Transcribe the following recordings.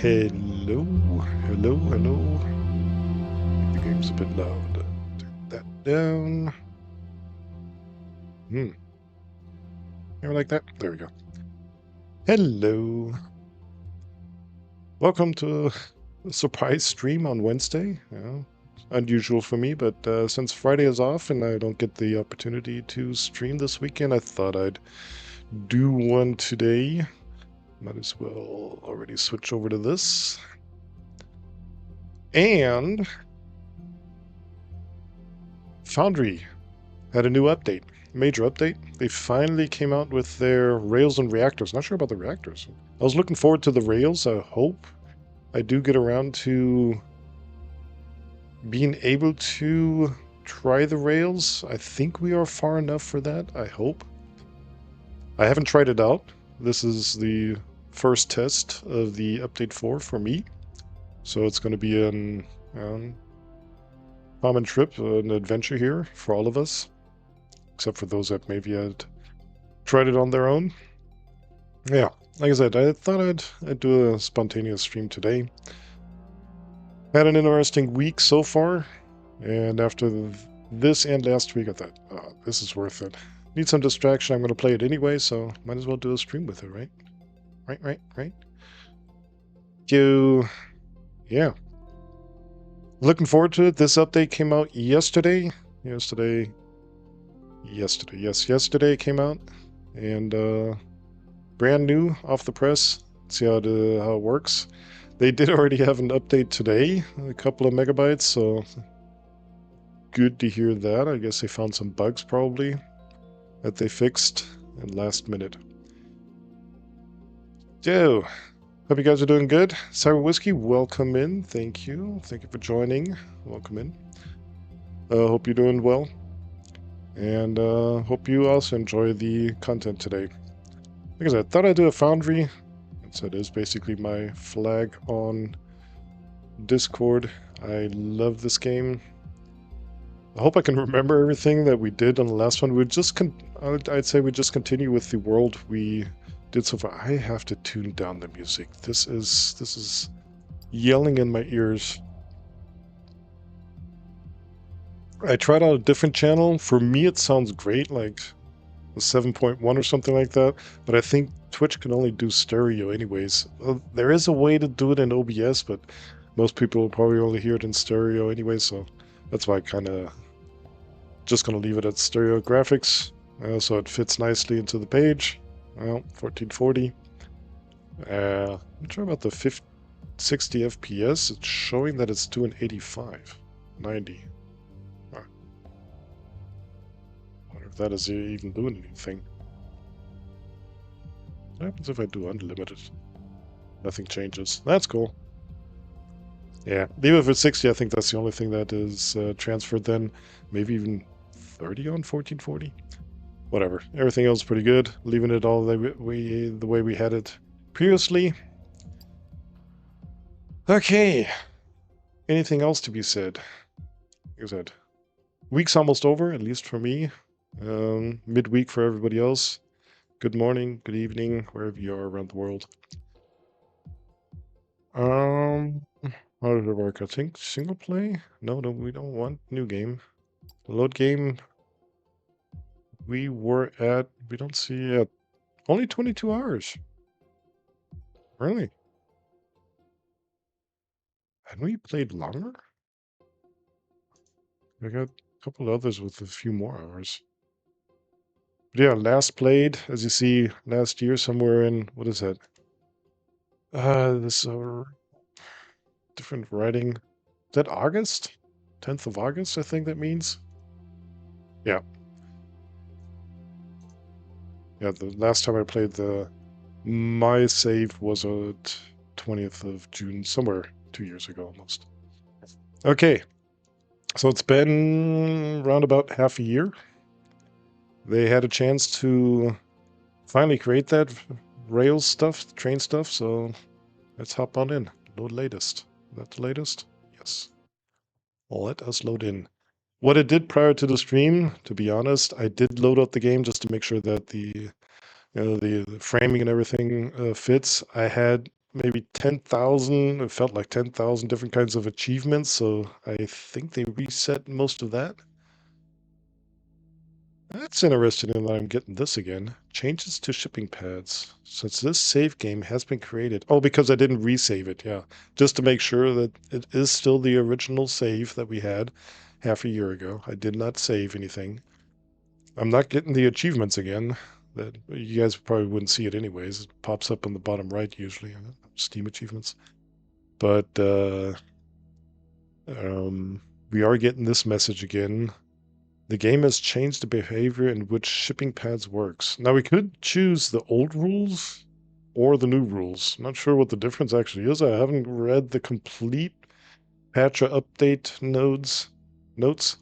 Hello, hello, hello. I think the game's a bit loud. Turn that down. You like that? There we go. Hello. Welcome to a surprise stream on Wednesday. Unusual for me, but since Friday is off and I don't get the opportunity to stream this weekend, I thought I'd do one today. Might as well already switch over to this. And Foundry had a new update, major update. They finally came out with their Rails and Reactors. Not sure about the Reactors. I was looking forward to the Rails. I hope I do get around to being able to try the Rails. I think we are far enough for that, I hope. I haven't tried it out. This is the first test of the update 4 for me. So it's going to be an common trip, an adventure here for all of us. Except for those that maybe had tried it on their own. Yeah, like I said, I thought I'd do a spontaneous stream today. Had an interesting week so far, and after this and last week, I thought, oh, this is worth it. Need some distraction, I'm going to play it anyway, so might as well do a stream with it, right? Right. Yeah. Looking forward to it. This update came out yesterday. Yesterday it came out, and brand new off the press. See how it works. They did already have an update today, a couple of megabytes, so good to hear that. I guess they found some bugs probably that they fixed at last minute. So, hope you guys are doing good. Cyber Whiskey, welcome in. Thank you. Thank you for joining. Welcome in. Hope you're doing well. And hope you also enjoy the content today. Like I said, I thought I'd do a Foundry. So it is basically my flag on Discord. I love this game. I hope I can remember everything that we did on the last one. I'd say we just continue with the world we did so far. I have to tune down the music. This is yelling in my ears. I tried out a different channel. For me, it sounds great, like a 7.1 or something like that. But I think Twitch can only do stereo anyways. There is a way to do it in OBS, but most people will probably only hear it in stereo anyway, so that's why I kind of just going to leave it at stereo graphics, so it fits nicely into the page. Well, 1440. I'm not sure about the 60 FPS. It's showing that it's doing 85, 90. I wonder if that is even doing anything. What happens if I do unlimited? Nothing changes. That's cool. Yeah, leave it for 60. I think that's the only thing that is transferred then. Maybe even 30 on 1440. Whatever. Everything else is pretty good. Leaving it all the way we had it previously. Okay. Anything else to be said? Like I said, week's almost over, at least for me. Midweek for everybody else. Good morning, good evening, wherever you are around the world. How did it work? I think single play? No, we don't want new game. Load game. We don't see it. Only 22 hours. Really? Hadn't we played longer? I got a couple others with a few more hours. But yeah, last played, as you see, last year, somewhere in, what is that? This different writing. Is that August? 10th of August, I think that means. Yeah. Yeah, the last time I played my save was at 20th of June, somewhere 2 years ago almost. Okay. So it's been around about half a year. They had a chance to finally create that Rails stuff, train stuff, so let's hop on in. Load latest. Is that the latest? Yes. Let us load in. What I did prior to the stream, to be honest, I did load up the game just to make sure that the framing and everything fits. I had maybe 10,000. It felt like 10,000 different kinds of achievements. So I think they reset most of that. That's interesting in that I'm getting this again. Changes to shipping pads. Since this save game has been created. Oh, because I didn't resave it, yeah. Just to make sure that it is still the original save that we had half a year ago. I did not save anything. I'm not getting the achievements again. That you guys probably wouldn't see it anyways. It pops up on the bottom right usually. Steam achievements. But we are getting this message again. The game has changed the behavior in which shipping pads works. Now we could choose the old rules or the new rules. I'm not sure what the difference actually is. I haven't read the complete patch or update notes. Let's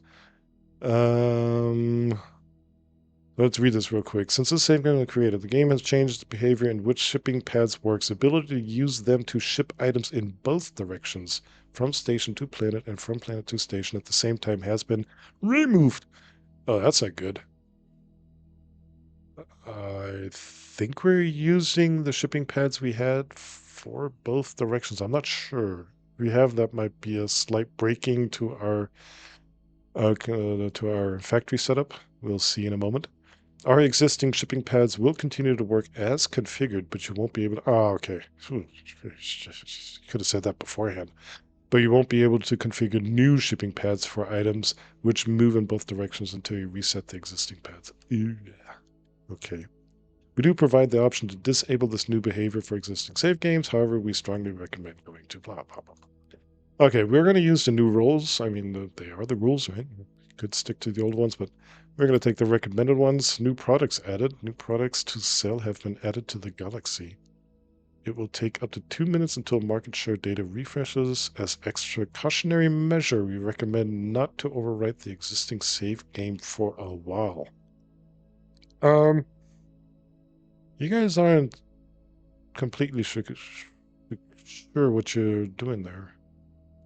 read this real quick. Since this save game was created, the game has changed the behavior in which shipping pads works. The ability to use them to ship items in both directions, from station to planet and from planet to station at the same time, has been removed. Oh, that's not good. I think we're using the shipping pads we had for both directions. I'm not sure. We have that might be a slight breaking to our factory setup. We'll see in a moment. Our existing shipping pads will continue to work as configured, but you won't be able to... Oh, okay. You could have said that beforehand. But you won't be able to configure new shipping pads for items which move in both directions until you reset the existing pads. Yeah. Okay. We do provide the option to disable this new behavior for existing save games. However, we strongly recommend going to blah, blah, blah. Okay, we're going to use the new rules. I mean, they are the rules, right? Could stick to the old ones, but we're going to take the recommended ones. New products added. New products to sell have been added to the Galaxy. It will take up to 2 minutes until market share data refreshes. As extra cautionary measure, we recommend not to overwrite the existing save game for a while. You guys aren't completely sure what you're doing there.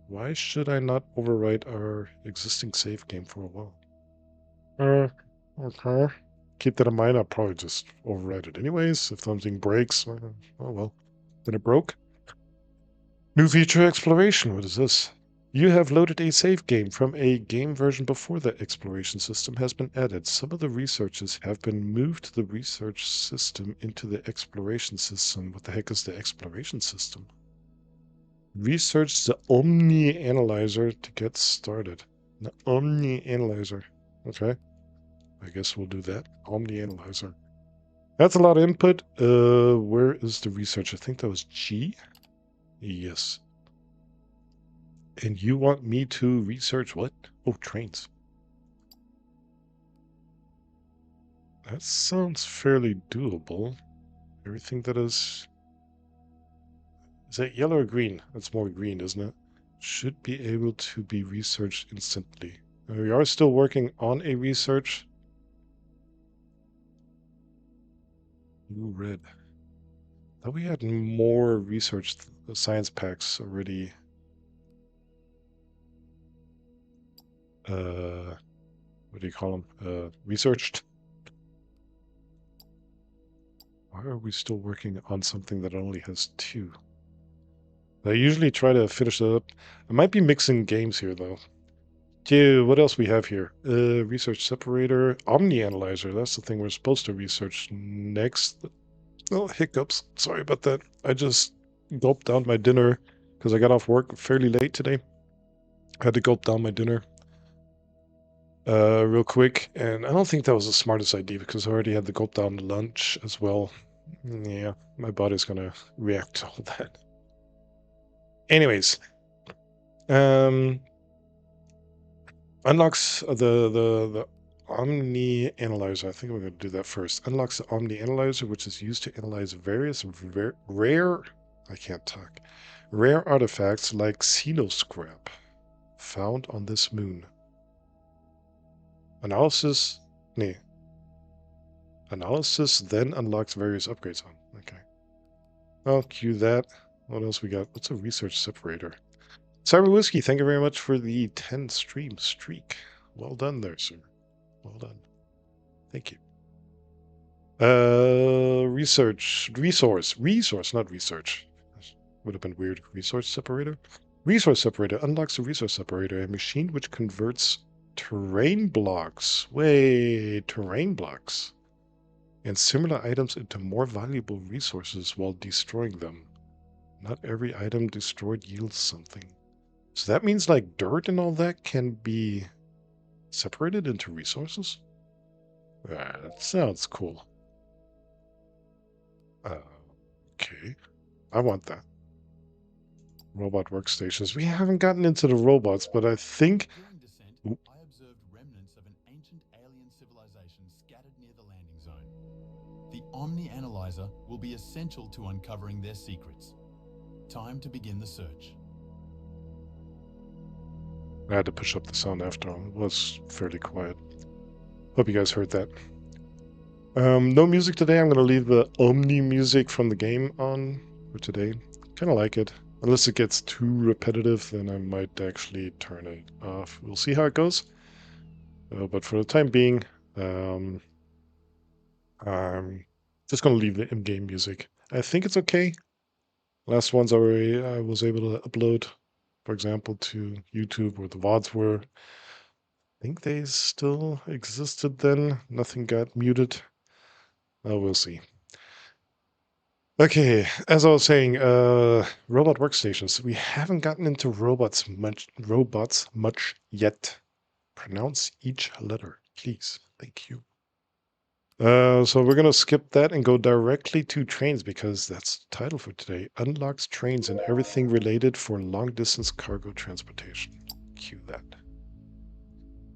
Why should I not overwrite our existing save game for a while? Okay. Keep that in mind. I'll probably just overwrite it anyways. If something breaks, oh well. Then it broke. New feature exploration. What is this? You have loaded a save game from a game version before the exploration system has been added. Some of the researches have been moved to the research system into the exploration system. What the heck is the exploration system? Research the Omni Analyzer to get started. The Omni Analyzer. Okay. I guess we'll do that. Omni Analyzer. That's a lot of input. Where is the research? I think that was G. Yes. And you want me to research what? Oh, trains. That sounds fairly doable. Everything that is... Is that yellow or green? That's more green, isn't it? Should be able to be researched instantly. We are still working on a research. Ooh, red. Thought we had more research science packs already. What do you call them? Researched. Why are we still working on something that only has 2? I usually try to finish it up. I might be mixing games here, though. Dude, what else we have here? Research separator, Omni Analyzer. That's the thing we're supposed to research next. Oh, hiccups. Sorry about that. I just gulped down my dinner because I got off work fairly late today. I had to gulp down my dinner real quick, and I don't think that was the smartest idea because I already had to gulp down lunch as well. Yeah, my body's gonna react to all that. Anyways, unlocks the Omni Analyzer. I think we're going to do that first. Unlocks the Omni Analyzer, which is used to analyze various rare, I can't talk, rare artifacts like xenoscrap found on this moon. Analysis then unlocks various upgrades on. Okay. I'll cue that. What else we got? What's a research separator? Cyber Whiskey, thank you very much for the 10 stream streak. Well done there, sir. Well done. Thank you. Resource, not research. Would have been weird. Resource separator? Resource separator unlocks the resource separator, a machine which converts terrain blocks. Wait, terrain blocks. And similar items into more valuable resources while destroying them. Not every item destroyed yields something. So that means like dirt and all that can be separated into resources? That sounds cool. Okay. I want that. Robot workstations. We haven't gotten into the robots, but I think... During descent, I observed remnants of an ancient alien civilization scattered near the landing zone. The Omni Analyzer will be essential to uncovering their secrets. Time to begin the search. I had to push up the sound after all. It was fairly quiet. Hope you guys heard that. No music today. I'm going to leave the Omni music from the game on for today. Kind of like it. Unless it gets too repetitive, then I might actually turn it off. We'll see how it goes. But for the time being, I'm just going to leave the in-game music. I think it's okay. Last ones I was able to upload, for example, to YouTube where the VODs were. I think they still existed then. Nothing got muted. We'll see. Okay, as I was saying, robot workstations. We haven't gotten into robots much yet. Pronounce each letter, please. Thank you. So we're gonna skip that and go directly to trains because that's the title for today. Unlocks trains and everything related for long-distance cargo transportation. Cue that.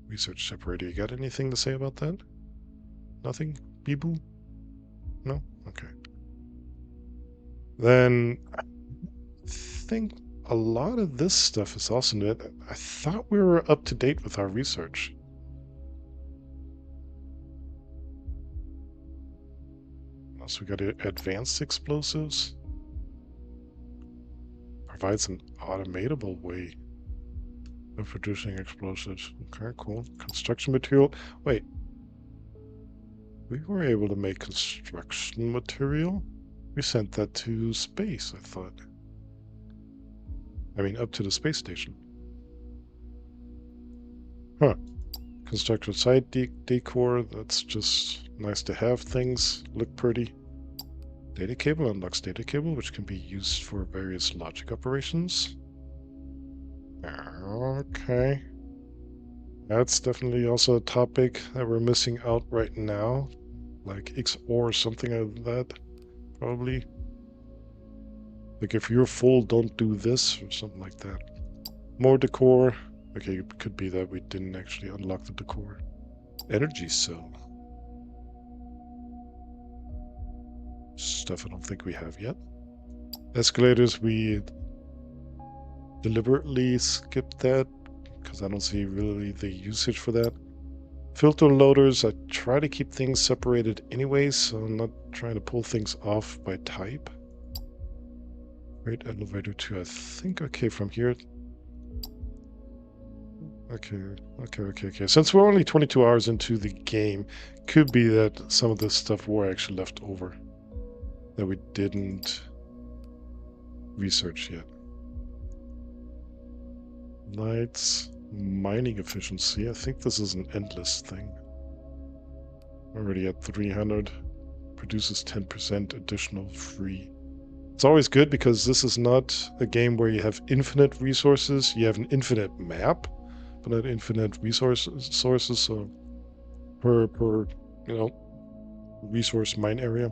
Research separator. You got anything to say about that? Nothing? People? No? Okay. Then I think a lot of this stuff is also new. I thought we were up to date with our research. So we got advanced explosives. Provides an automatable way of producing explosives. Okay, cool. Construction material. Wait. We were able to make construction material? We sent that to space, I thought. I mean, up to the space station. Huh. Construction site decor. That's just nice to have things. Look pretty. Data cable unlocks data cable, which can be used for various logic operations. Okay. That's definitely also a topic that we're missing out right now. Like XOR or something like that, probably. Like if you're full, don't do this, or something like that. More decor. Okay, it could be that we didn't actually unlock the decor. Energy cell. Stuff I don't think we have yet. Escalators, we deliberately skipped that because I don't see really the usage for that. Filter loaders, I try to keep things separated anyways, so I'm not trying to pull things off by type. Right, elevator 2, I think okay from here. Okay. Since we're only 22 hours into the game, could be that some of this stuff were actually left over that we didn't research yet. Lights, mining efficiency. I think this is an endless thing. Already at 300. Produces 10% additional free. It's always good because this is not a game where you have infinite resources. You have an infinite map, but not infinite sources. So per resource mine area.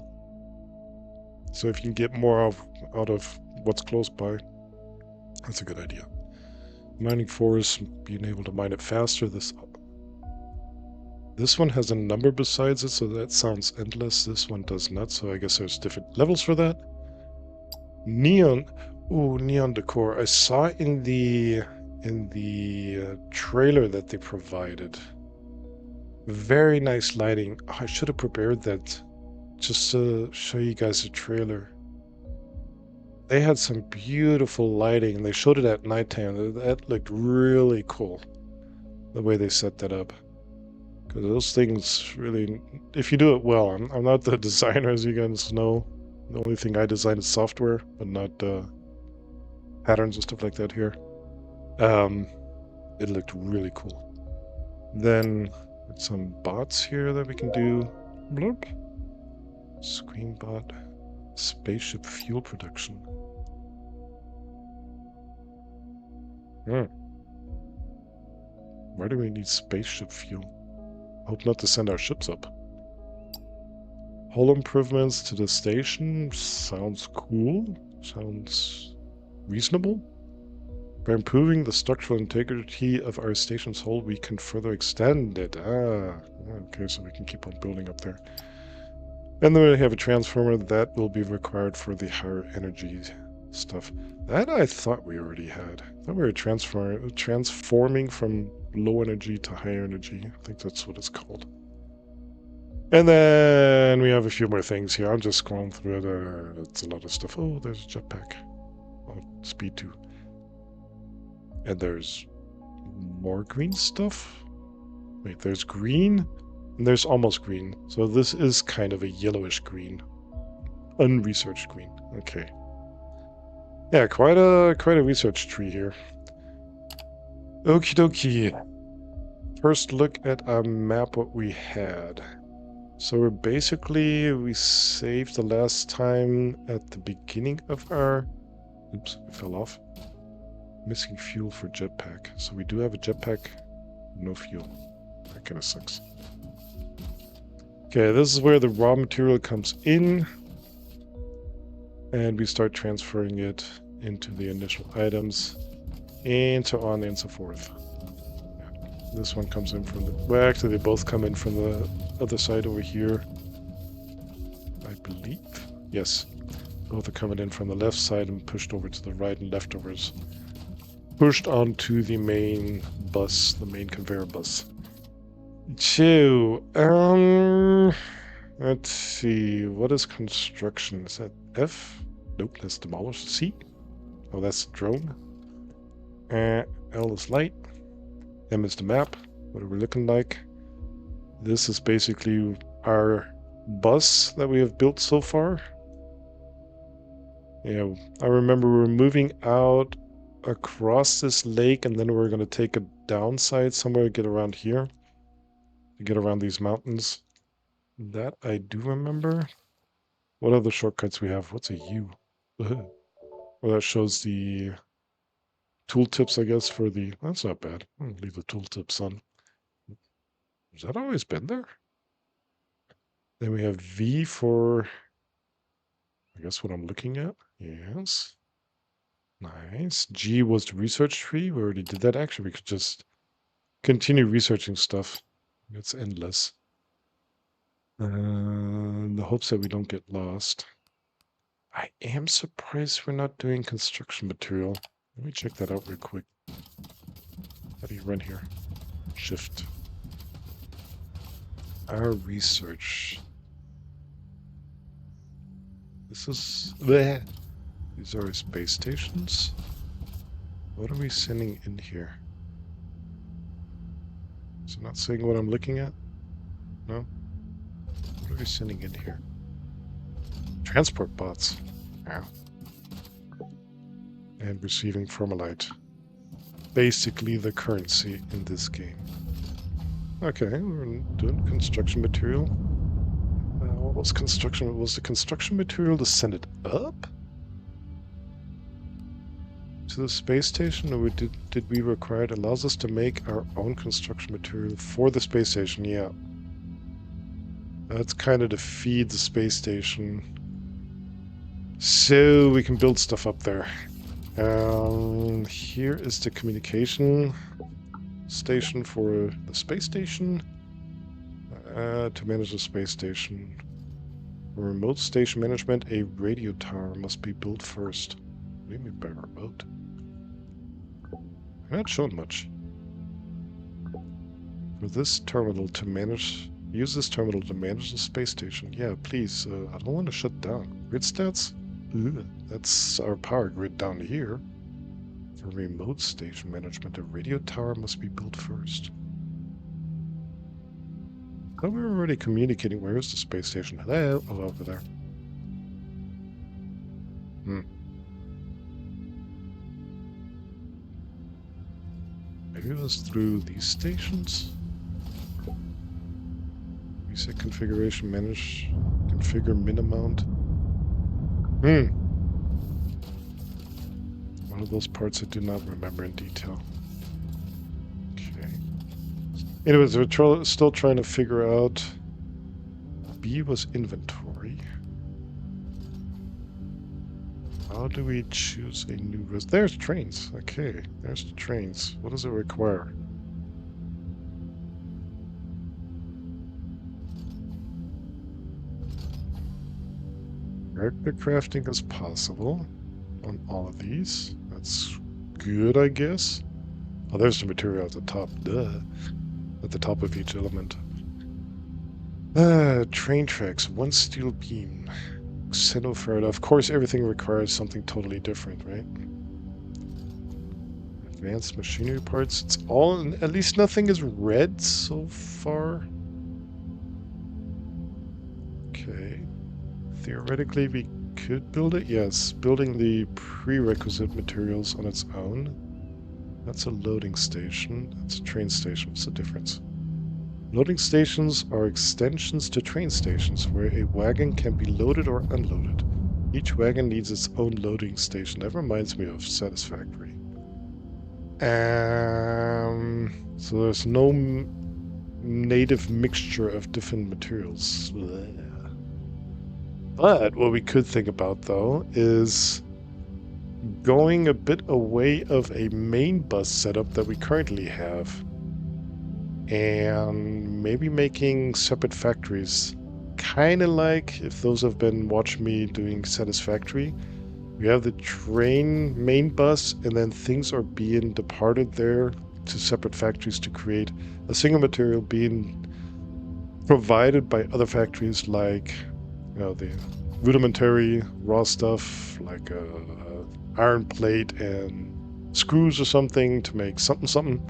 So if you can get more out of what's close by, that's a good idea. Mining forests, being able to mine it faster. This one has a number besides it, so that sounds endless. This one does not, so I guess there's different levels for that. Neon. Ooh, neon decor. I saw in the trailer that they provided. Very nice lighting. Oh, I should have prepared that just to show you guys the trailer. They had some beautiful lighting, and they showed it at nighttime. That looked really cool, the way they set that up. Because those things really, if you do it well, I'm not the designer, as you guys know. The only thing I design is software, but not patterns and stuff like that here. It looked really cool. Then some bots here that we can do. Bloop. Screen bot. Spaceship fuel production. Why do we need spaceship fuel? Hope not to send our ships up. Hull improvements to the station. Sounds cool. Sounds reasonable. By improving the structural integrity of our station's hull, we can further extend it. Okay, so we can keep on building up there. And then we have a transformer that will be required for the higher energy stuff. That I thought we already had. I thought we were transforming from low energy to high energy. I think that's what it's called. And then we have a few more things here. I'm just scrolling through it. It's a lot of stuff. Oh, there's a jetpack. Oh, speed 2. And there's more green stuff. Wait, there's green and there's almost green. So this is kind of a yellowish green. Unresearched green. Okay. Yeah, quite a research tree here. Okie dokie. First look at our map, what we had. So we're basically, we saved the last time at the beginning of our... Oops, it fell off. Missing fuel for jetpack. So we do have a jetpack, no fuel. That kind of sucks. Okay, this is where the raw material comes in. And we start transferring it into the initial items. And so on and so forth. This one comes in from the... Well, actually, they both come in from the other side over here. I believe. Yes. Both are coming in from the left side and pushed over to the right, and leftovers pushed onto the main bus, the main conveyor bus. So, let's see. What is construction? Is that F? Nope, that's demolish. C? Oh, that's drone. L is light. M is the map. What are we looking like? This is basically our bus that we have built so far. Yeah, I remember we were moving out across this lake, and then we're going to take a downside somewhere to get around here. To get around these mountains. That I do remember. What other shortcuts we have? What's a U? Well, that shows the tooltips, I guess, for the... That's not bad. I'll leave the tooltips on. Has that always been there? Then we have V for... I guess what I'm looking at. Yes. Nice. G was the research tree. We already did that. Actually, we could just continue researching stuff. It's endless. In the hopes that we don't get lost. I am surprised we're not doing construction material. Let me check that out real quick. How do you run here? Shift. Our research. This is... Bleh. These are space stations. What are we sending in here? Is it not saying what I'm looking at? No? What are we sending in here? Transport bots. Wow. And receiving formalite. Basically the currency in this game. Okay, we're doing construction material. What was construction? Was the construction material to send it up to the space station, or did we require it? Allows us to make our own construction material for the space station? Yeah. That's kind of to feed the space station, so we can build stuff up there. Here is the communication station for the space station. To manage the space station. For remote station management, a radio tower must be built first. What do you mean by remote? I'm not showing much. For this terminal to manage... Use this terminal to manage the space station. Yeah, please. I don't want to shut down. Grid stats? Ugh, that's our power grid down here. For remote station management, a radio tower must be built first. Oh, we were already communicating. Where is the space station? Hello? Oh, over there. Maybe it was through these stations? Reset configuration, manage, configure min amount. One of those parts I do not remember in detail. Okay. Anyways, we're still trying to figure out. B was inventory. How do we choose a new There's trains. Okay, there's the trains. What does it require? Character crafting is possible on all of these. That's good, I guess. Oh, there's the material at the top. Duh. At the top of each element. Train tracks. One steel beam. Xenofarad. Of course, everything requires something totally different, right? Advanced machinery parts. It's all... At least nothing is red so far. Okay. Theoretically, we could build it. Yes, building the prerequisite materials on its own. That's a loading station. That's a train station. What's the difference? Loading stations are extensions to train stations where a wagon can be loaded or unloaded. Each wagon needs its own loading station. That reminds me of Satisfactory. So there's no native mixture of different materials. But what we could think about, though, is going a bit away of a main bus setup that we currently have and maybe making separate factories. Kind of like, if those have been watching me doing Satisfactory, we have the train main bus and then things are being departed there to separate factories to create a single material being provided by other factories, like, you know, the rudimentary raw stuff like iron plate and screws or something to make something.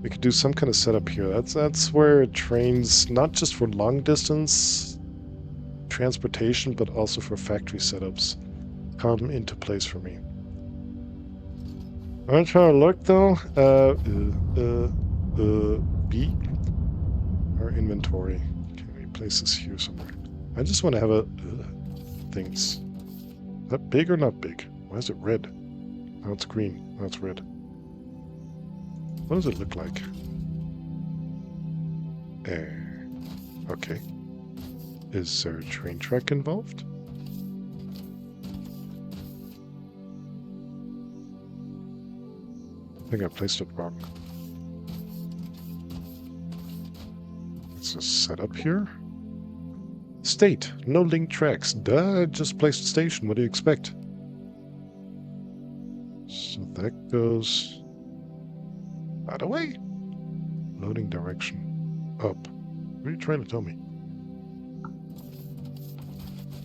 We could do some kind of setup here. That's where trains, not just for long distance transportation, but also for factory setups, come into place for me. I'm trying to look though. B. Our inventory. Can we place this here somewhere? I just want to have a things. Is that big or not big? Why is it red? Now it's green. Now it's red. What does it look like? Okay. Is there a train track involved? I think I placed it wrong. Let's just set up here. State, no link tracks. Duh, I just placed a station. What do you expect? So that goes that away. Loading direction. Up. What are you trying to tell me?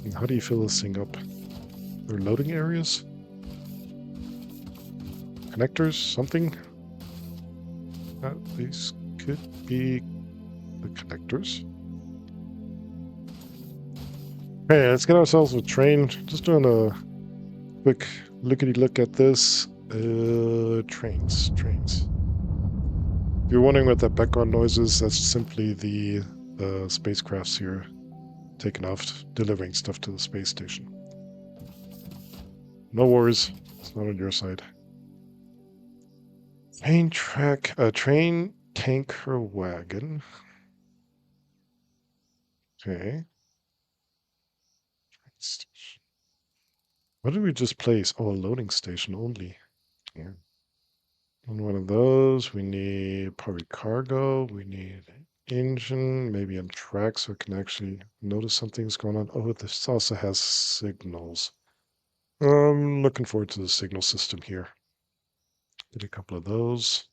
And how do you fill this thing up? There are loading areas? Connectors? Something? These could be the connectors. Okay, let's get ourselves a train. Just doing a quick lookity-look at this. Trains. If you're wondering what that background noise is, that's simply the spacecrafts here taking off, delivering stuff to the space station. No worries, it's not on your side. Train tanker wagon. Okay. What did we just place? Oh, a loading station only. Yeah. On one of those, we need probably cargo. We need engine, maybe on track so it can actually notice something's going on. Oh, this also has signals. I'm looking forward to the signal system here. Did a couple of those.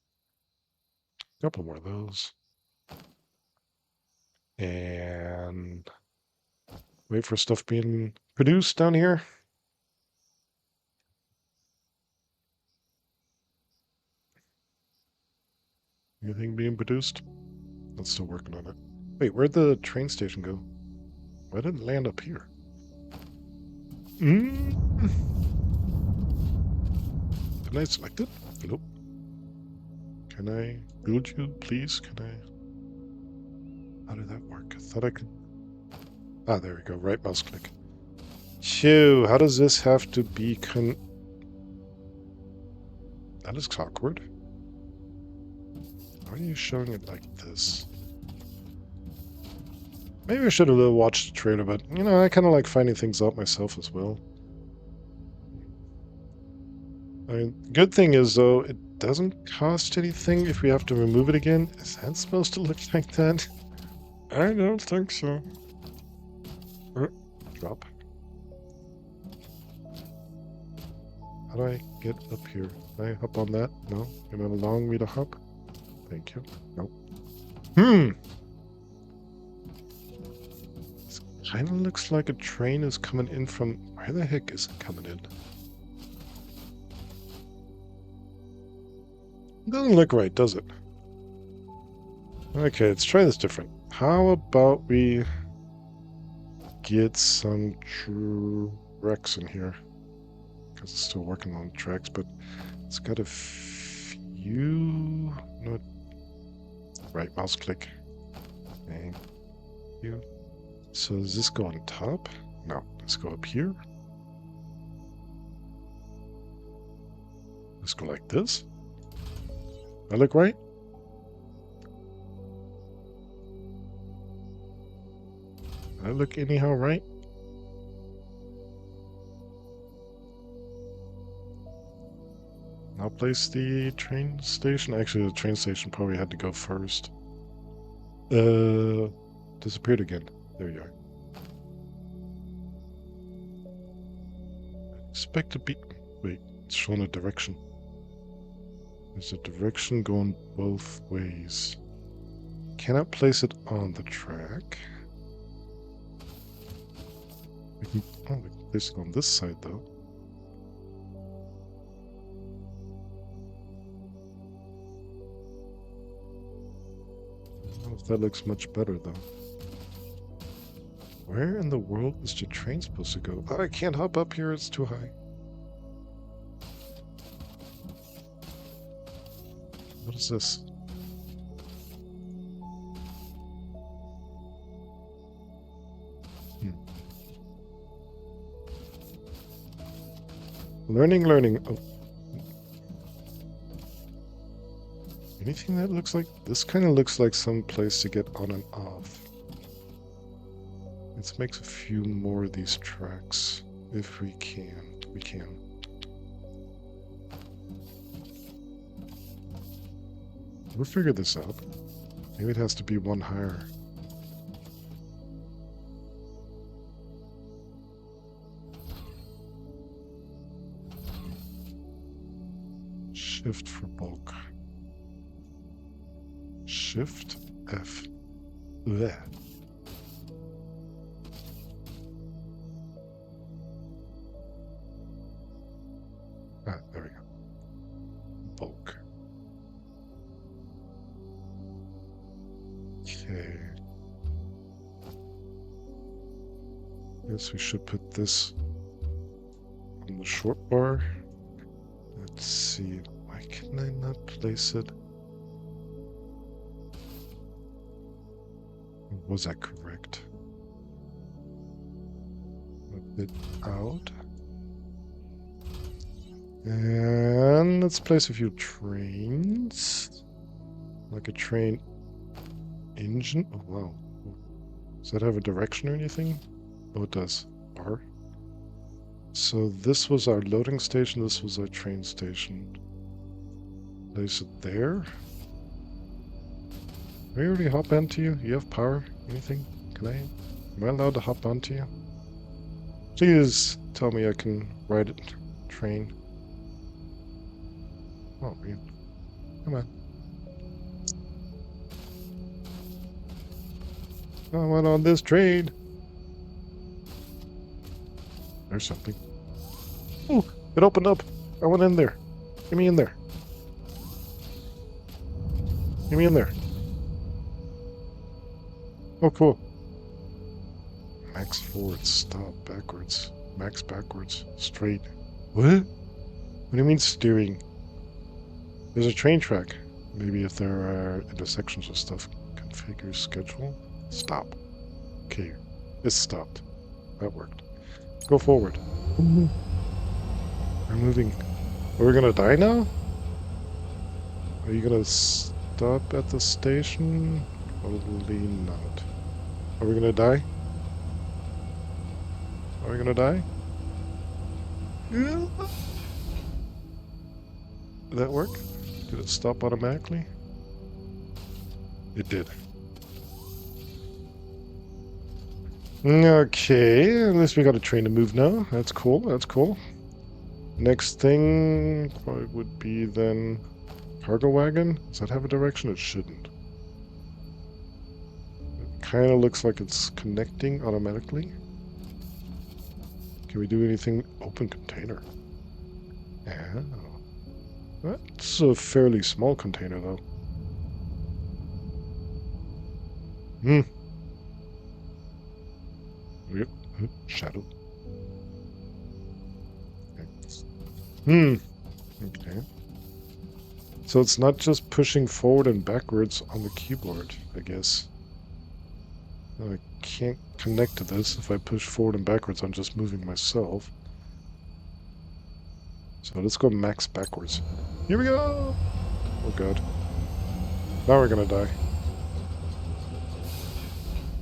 A couple more of those. And wait for stuff being produced down here. Anything being produced? I'm still working on it. Wait, where'd the train station go? Why didn't it land up here? Didn't I select it? Nope. Can I build you, please? Can I... How did that work? I thought I could... Ah, there we go. Right mouse click. Phew, how does this have to be That looks awkward. Why are you showing it like this? Maybe I should have watched the trailer, but, you know, I kind of like finding things out myself as well. I mean, good thing is, though, it doesn't cost anything if we have to remove it again. Is that supposed to look like that? I don't think so. Drop. How do I get up here? Can I hop on that? No? You're not allowing me to hop? Thank you. Nope. This kind of looks like a train is coming in from... Where the heck is it coming in? It doesn't look right, does it? Okay, let's try this different. How about we get some tracks in here? Because it's still working on tracks, but it's got a few... No, right mouse click. Thank you. So does this go on top? No, let's go up here. Let's go like this. I look right? I look anyhow right? I'll place the train station. Actually, the train station probably had to go first. Disappeared again. There you are. Expect to be... Wait, it's showing a direction. There's a direction going both ways. Cannot place it on the track. We can place it on this side, though. I don't know if that looks much better, though. Where in the world is the train supposed to go? Oh, I can't hop up here, it's too high. What is this? Learning. Oh. Anything that looks like... This kind of looks like some place to get on and off. Let's make a few more of these tracks. If we can. We can. We'll figure this out. Maybe it has to be one higher. Shift for bulk. Shift F. There. Ah, there we go. Bulk. Okay. Guess we should put this on the short bar. Let's see. Why can I not place it? Or was that correct? A bit out. And let's place a few trains. Like a train engine. Oh, wow. Does that have a direction or anything? Oh, it does. Bar. So this was our loading station. This was our train station. Place it there. Can we already hop onto you? You have power? Anything? Am I allowed to hop onto you? Please tell me I can ride it. Train. Oh, man. Come on. I went on this train. There's something. Oh, it opened up. I went in there. Get me in there. Get me in there. Oh, cool. Max forward, stop, backwards. Max backwards, straight. What? What do you mean steering? There's a train track. Maybe if there are intersections or stuff. Configure schedule. Stop. Okay. It's stopped. That worked. Go forward. We're moving. Are we gonna die now? Are you gonna stop at the station? Probably not. Are we gonna die? Are we gonna die? Yeah. Did that work? Did it stop automatically? It did. Okay, at least we got a train to move now. That's cool, that's cool. Next thing probably would be then cargo wagon. Does that have a direction? It shouldn't. It kind of looks like it's connecting automatically. Can we do anything? Open container. Oh. That's a fairly small container, though. Yep. Shadow. Okay. Okay. So it's not just pushing forward and backwards on the keyboard, I guess. I can't connect to this. If I push forward and backwards, I'm just moving myself. So let's go max backwards. Here we go! Oh god. Now we're gonna die.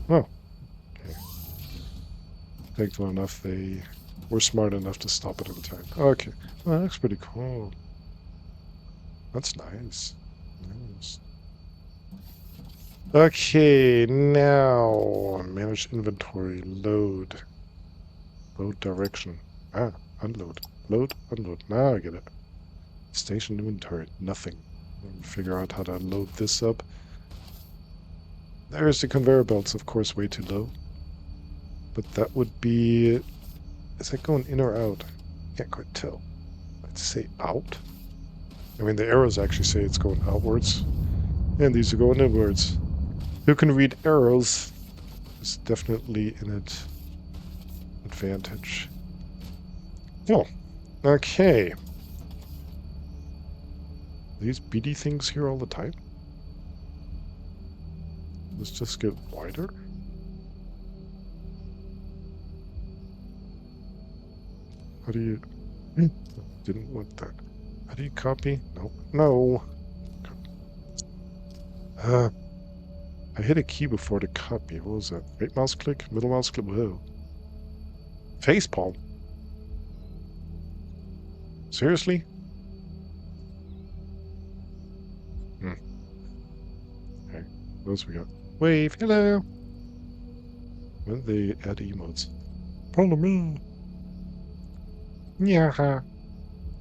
Oh. Okay. Thankful enough they were smart enough to stop it in time. Okay. Well, that's pretty cool. That's nice. Nice. Okay, now manage inventory, load. Load direction. Ah, unload. Load, unload. Now I get it. Station inventory, nothing. Figure out how to load this up. There's the conveyor belts, of course, way too low. But that would be... Is that going in or out? Can't quite tell. Let's say out. I mean, the arrows actually say it's going outwards. And these are going inwards. Who can read arrows is definitely an advantage. Oh, okay. These beady things here all the time? Let's just get wider. How do you... Didn't want that. How do you copy? No. No! I hit a key before to copy. What was that? Right mouse click? Middle mouse click? Whoa. Facepalm? Seriously? Okay. What else we got? Wave! Hello! When did they add emotes? Follow me! Yeah.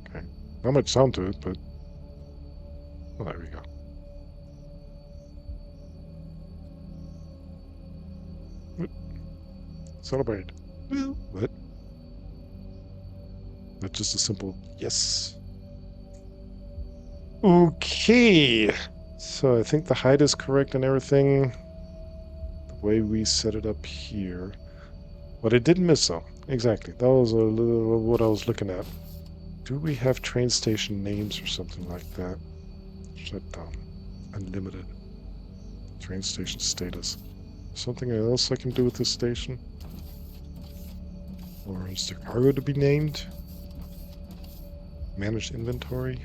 Okay. Not much sound to it, but... Well, there we go. Celebrate. What? That's just a simple yes. Okay. So I think the height is correct and everything. The way we set it up here. What I did miss though. Exactly. That was a little what I was looking at. Do we have train station names or something like that? Shut down. Unlimited. Train station status. Something else I can do with this station? Or is there cargo to be named? Manage inventory?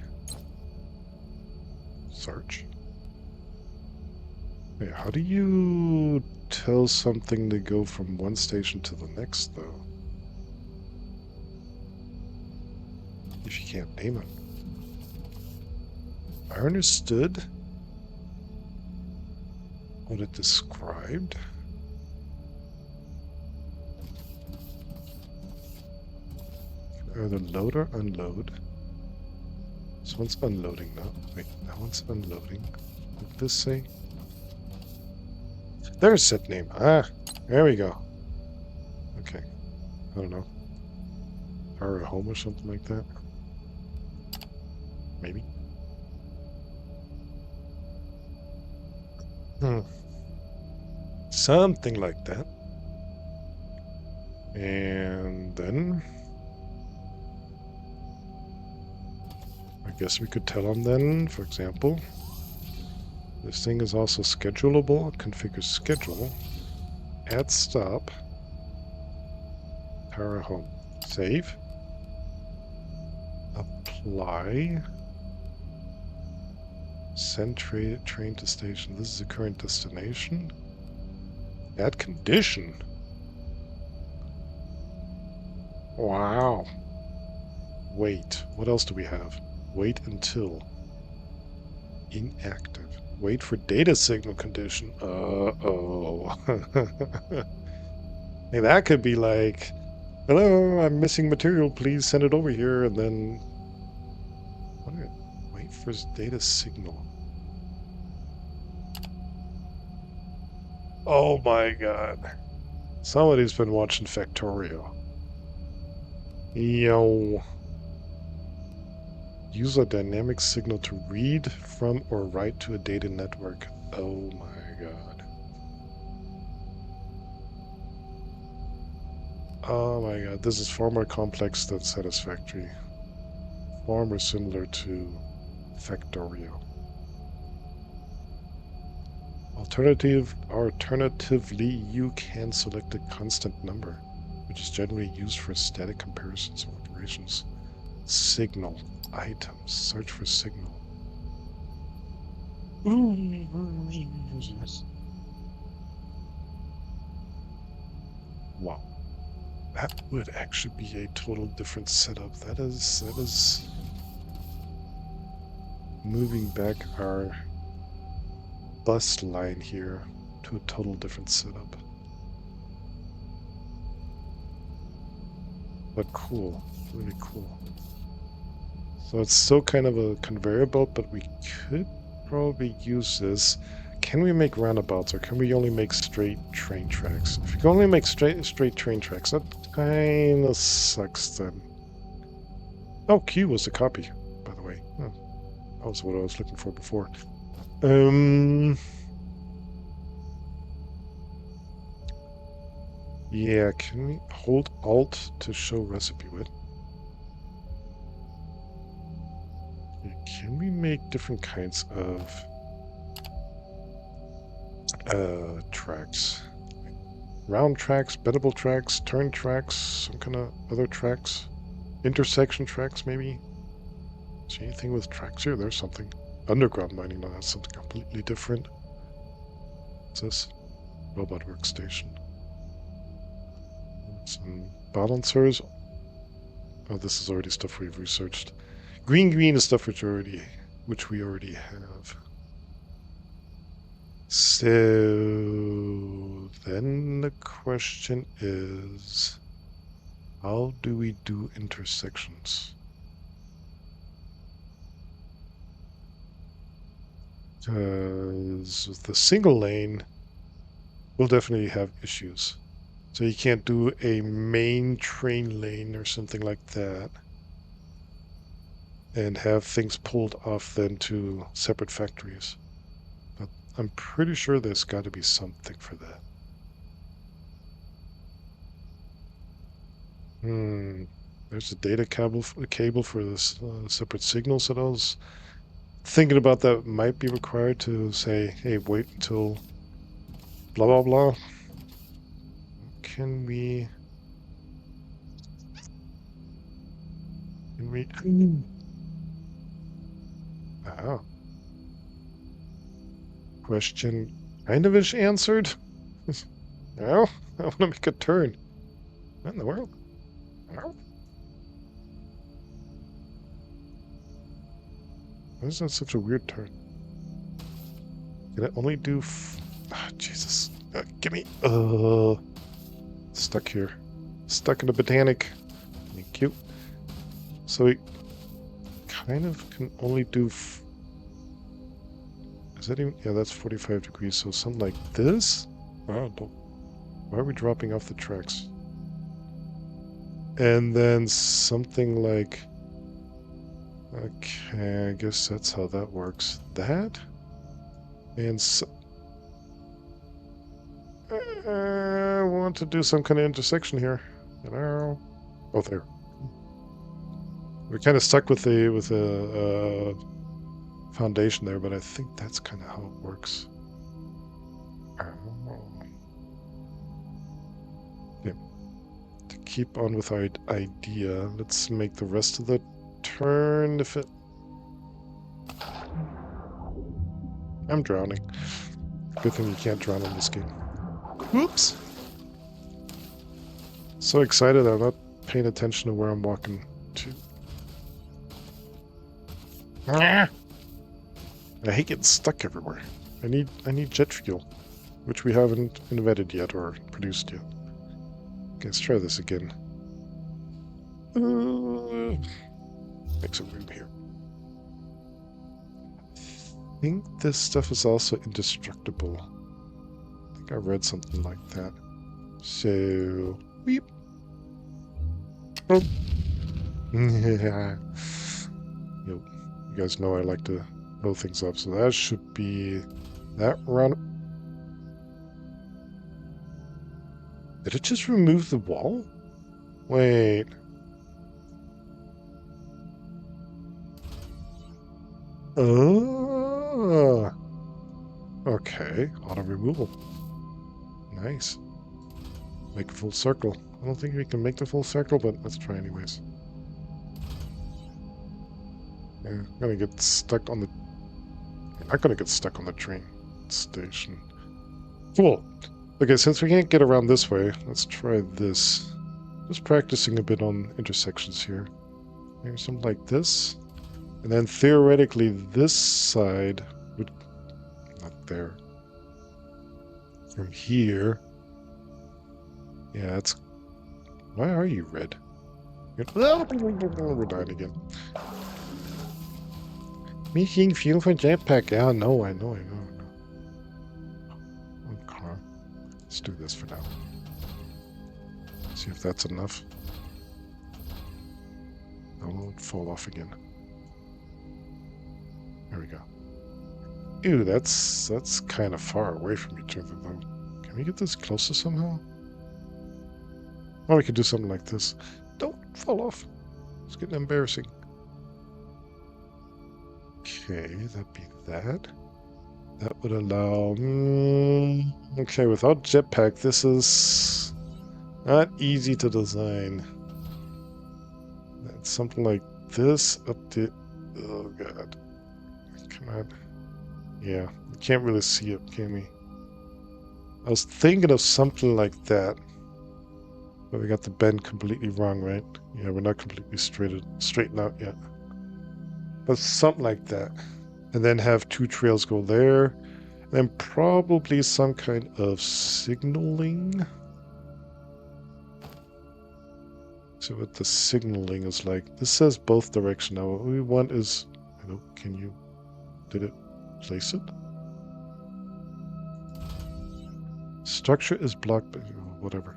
Search? Wait, how do you tell something to go from one station to the next, though? If you can't name it. I understood what it described. Either load or unload. This one's unloading now. Wait, that one's unloading. What did this say? There's set name. Ah, there we go. Okay. I don't know. Or a home or something like that. Maybe. Something like that. And then... I guess we could tell them then, for example, This thing is also schedulable. Configure schedule. Add stop. Power home. Save. Apply. Send train to station. This is the current destination. Add condition. Wow. Wait. What else do we have? Wait until. Inactive. Wait for data signal condition. Uh-oh. Hey, that could be like, hello, I'm missing material. Please send it over here. And then, wait for data signal. Oh my god. Somebody's been watching Factorio. Yo. Use a dynamic signal to read from or write to a data network. Oh my god. Oh my god, this is far more complex than Satisfactory. Far more similar to Factorio. Alternatively, you can select a constant number, which is generally used for static comparisons of operations. Signal. Items. Search for signal. Wow. That would actually be a total different setup. That is moving back our bus line here to a total different setup. But cool. Really cool. So it's still kind of a conveyor belt, but we could probably use this. Can we make roundabouts, or can we only make straight train tracks? If you can only make straight train tracks, that kind of sucks then. Oh, Q was the copy, by the way. Oh, that was what I was looking for before. Yeah, can we hold Alt to show recipe width? Can we make different kinds of tracks? Round tracks, bendable tracks, turn tracks, some kind of other tracks, intersection tracks maybe? See anything with tracks here? There's something. Underground mining, no, that's something completely different. What's this? Robot workstation. Some balancers. Oh, this is already stuff we've researched. Green is stuff which we already have. So then the question is, how do we do intersections? Because with the single lane, we'll definitely have issues. So you can't do a main train lane or something like that and have things pulled off then to separate factories. But I'm pretty sure there's got to be something for that. There's a data cable for this separate signals that I was thinking about that might be required to say, hey, wait until blah, blah, blah. Can we... Oh. Question kind of ish answered. Well, I want to make a turn. What in the world? Well, why is that such a weird turn? Can I only do... Jesus. Give me... Stuck here. Stuck in the botanic. Thank you. So we kind of can only do... Is that even... Yeah, that's 45 degrees, so something like this? Wow, why are we dropping off the tracks? And then something like... Okay, I guess that's how that works. That? And I want to do some kind of intersection here. Hello? Oh, there. We're kind of stuck with the foundation there, but I think that's kind of how it works. Okay. To keep on with our idea, let's make the rest of the turn if it... I'm drowning. Good thing you can't drown in this game. Whoops! So excited I'm not paying attention to where I'm walking to. I hate getting stuck everywhere. I need jet fuel, which we haven't invented yet or produced yet. Okay, let's try this again. Make some room here. I think this stuff is also indestructible. I think I read something like that. So, weep. Oh. Yeah. You guys know I like to blow things up, so that should be that run. Did it just remove the wall? Wait. Oh. Okay. Auto removal. Nice. Make a full circle. I don't think we can make the full circle, but let's try anyways. Yeah, I'm gonna get stuck on the... I'm not gonna get stuck on the train station. Cool. Okay, since we can't get around this way, let's try this. Just practicing a bit on intersections here. Maybe something like this. And then theoretically this side would... Not there. From here... Yeah, it's... Why are you red? We're dying again. Making fuel for jetpack. Yeah, no, I know. Okay. Let's do this for now. See if that's enough. I won't fall off again. There we go. Ew, that's kind of far away from each other, though. Can we get this closer somehow? Or we could do something like this. Don't fall off. It's getting embarrassing. Okay, that'd be that. That would allow... okay, without jetpack, this is not easy to design. That's something like this up to... Oh, God. Come on. Yeah, we can't really see it, can we? I was thinking of something like that. But we got the bend completely wrong, right? Yeah, we're not completely straightened out yet. But something like that. And then have two trails go there. And then probably some kind of signaling. So what the signaling is like. This says both direction. Now what we want is... can you... Did it place it? Structure is blocked by... whatever.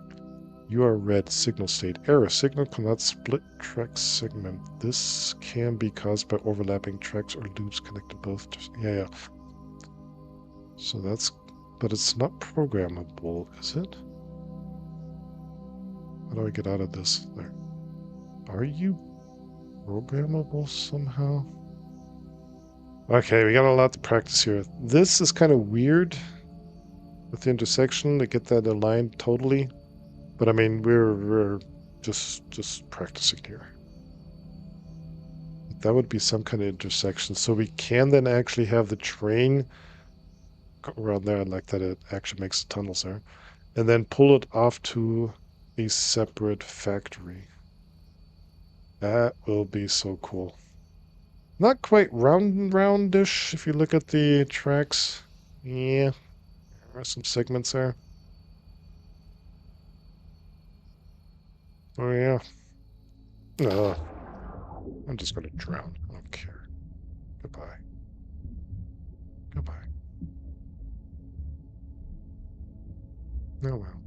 You are red. Signal state. Error. Signal cannot split track segment. This can be caused by overlapping tracks or loops connected both. Yeah. So that's... But it's not programmable, is it? How do I get out of this? There. Are you programmable somehow? Okay, we got a lot to practice here. This is kind of weird with the intersection to get that aligned totally. But I mean, we're just practicing here. That would be some kind of intersection. So we can then actually have the train go around there. I like that it actually makes the tunnels there. And then pull it off to a separate factory. That will be so cool. Not quite roundish if you look at the tracks. Yeah, there are some segments there. Oh yeah. No. I'm just gonna drown. I don't care. Goodbye. Goodbye. Oh well.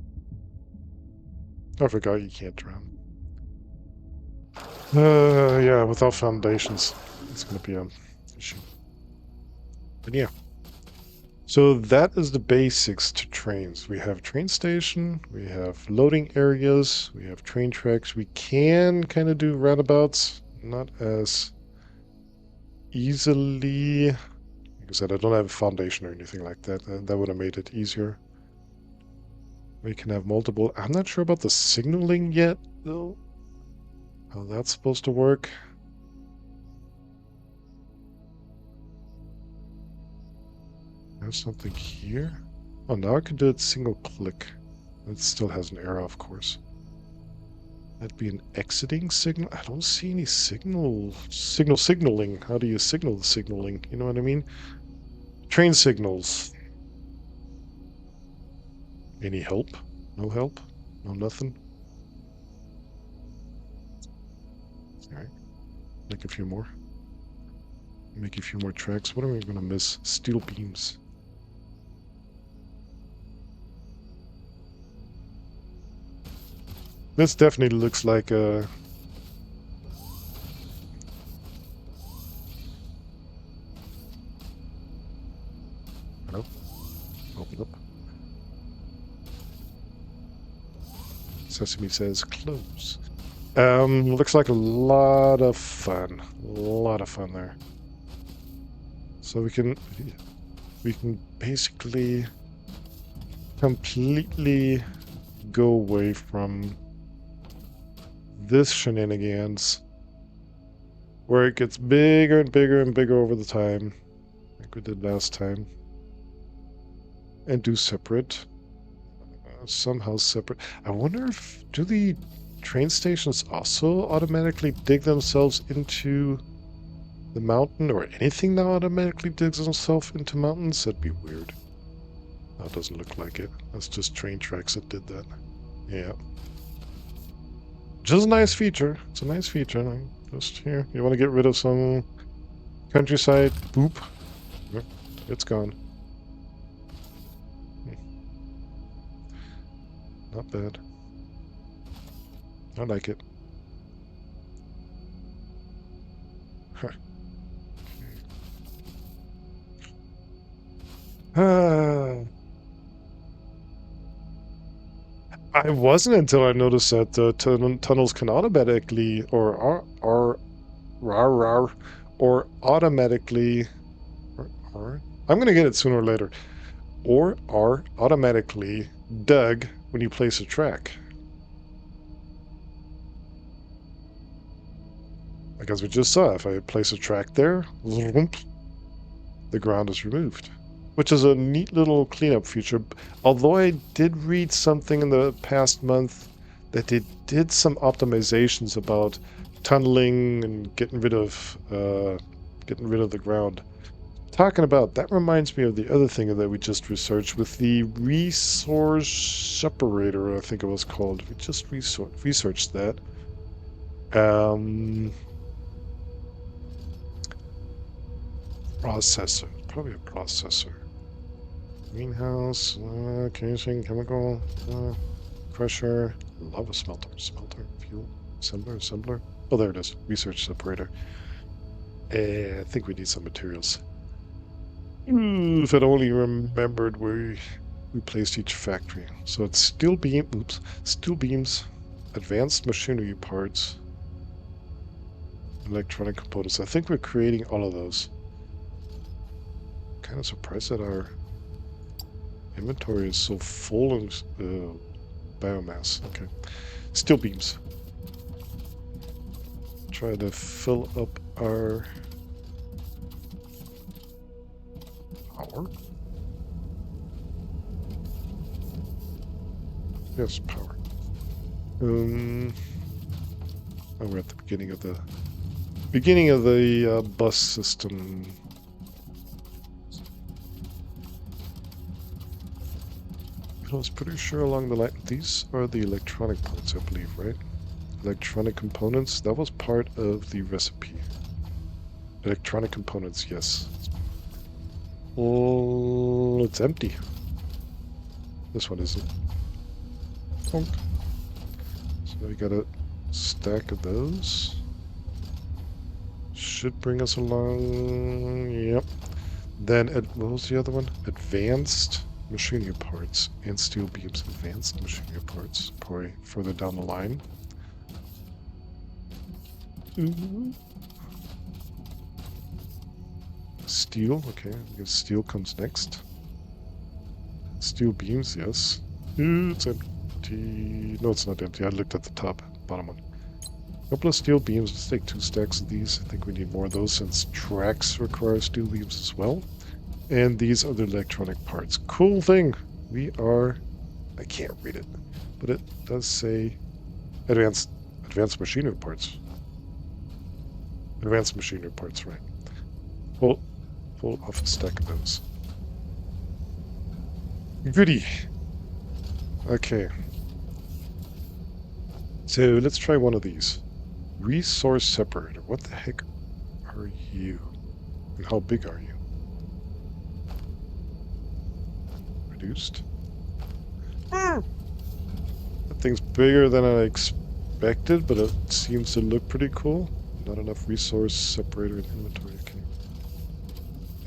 I forgot you can't drown. Yeah, without foundations, it's gonna be an issue. But yeah. So that is the basics to trains. We have a train station, we have loading areas, we have train tracks. We can kind of do roundabouts, not as easily... Like I said, I don't have a foundation or anything like that. That would have made it easier. We can have multiple... I'm not sure about the signaling yet, though. How that's supposed to work. There's something here. Oh, now I can do it single click. It still has an error, of course. That'd be an exiting signal. I don't see any signaling. How do you signal the signaling? You know what I mean? Train signals. Any help? No help? No nothing? Alright. Make a few more. Make a few more tracks. What are we gonna miss? Steel beams. This definitely looks like a... Hello? Open up. Sesame says close. Looks like a lot of fun. A lot of fun there. So we can basically completely go away from this shenanigans where it gets bigger and bigger and bigger over the time, like we did last time, and do separate, somehow separate. I wonder if, do the train stations also automatically dig themselves into the mountain, or anything now automatically digs itself into mountains? That'd be weird. That doesn't look like it. That's just train tracks that did that. Yeah. Just a nice feature. It's a nice feature. Just here. You want to get rid of some countryside? Boop. Yep, it's gone. Not bad. I like it. Huh. I wasn't until I noticed that tunnels can automatically, or automatically, I'm gonna get it sooner or later, or are automatically dug when you place a track. Like as we just saw, if I place a track there, the ground is removed. Which is a neat little cleanup feature. Although I did read something in the past month that they did some optimizations about tunneling and getting rid of the ground. Talking about that reminds me of the other thing that we just researched with the resource separator, I think it was called. We just researched that. Processor, probably a processor. Greenhouse, casing, chemical, crusher, lava smelter, fuel, assembler. Oh, there it is. Research separator. I think we need some materials. If I'd only remembered where we placed each factory. So it's steel beams, advanced machinery parts, electronic components. I think we're creating all of those. Kind of surprised that our inventory is so full of biomass. Okay. Steel beams. Try to fill up our power. Yes, power. Oh, we're at the beginning of the bus system. I was pretty sure along the line. These are the electronic parts, I believe, right? Electronic components. That was part of the recipe. Electronic components, yes. Oh, it's empty. This one isn't. Plonk. So we got a stack of those. Should bring us along. Yep. Then, what was the other one? Advanced machinery parts and steel beams. Advanced machinery parts. Probably further down the line. Steel, okay, I guess steel comes next. Steel beams, yes. It's empty. No, it's not empty. I looked at the top, bottom one. Couple of steel beams. Let's take 2 stacks of these. I think we need more of those since tracks require steel beams as well. And these are the electronic parts. Cool thing. We are... I can't read it, but it does say advanced machinery parts. Advanced machinery parts, right. Pull off a stack of those. Goody. Okay. So let's try one of these. Resource separator. What the heck are you? And how big are you? Reduced? That thing's bigger than I expected, but it seems to look pretty cool. Not enough resource separator in inventory. Okay.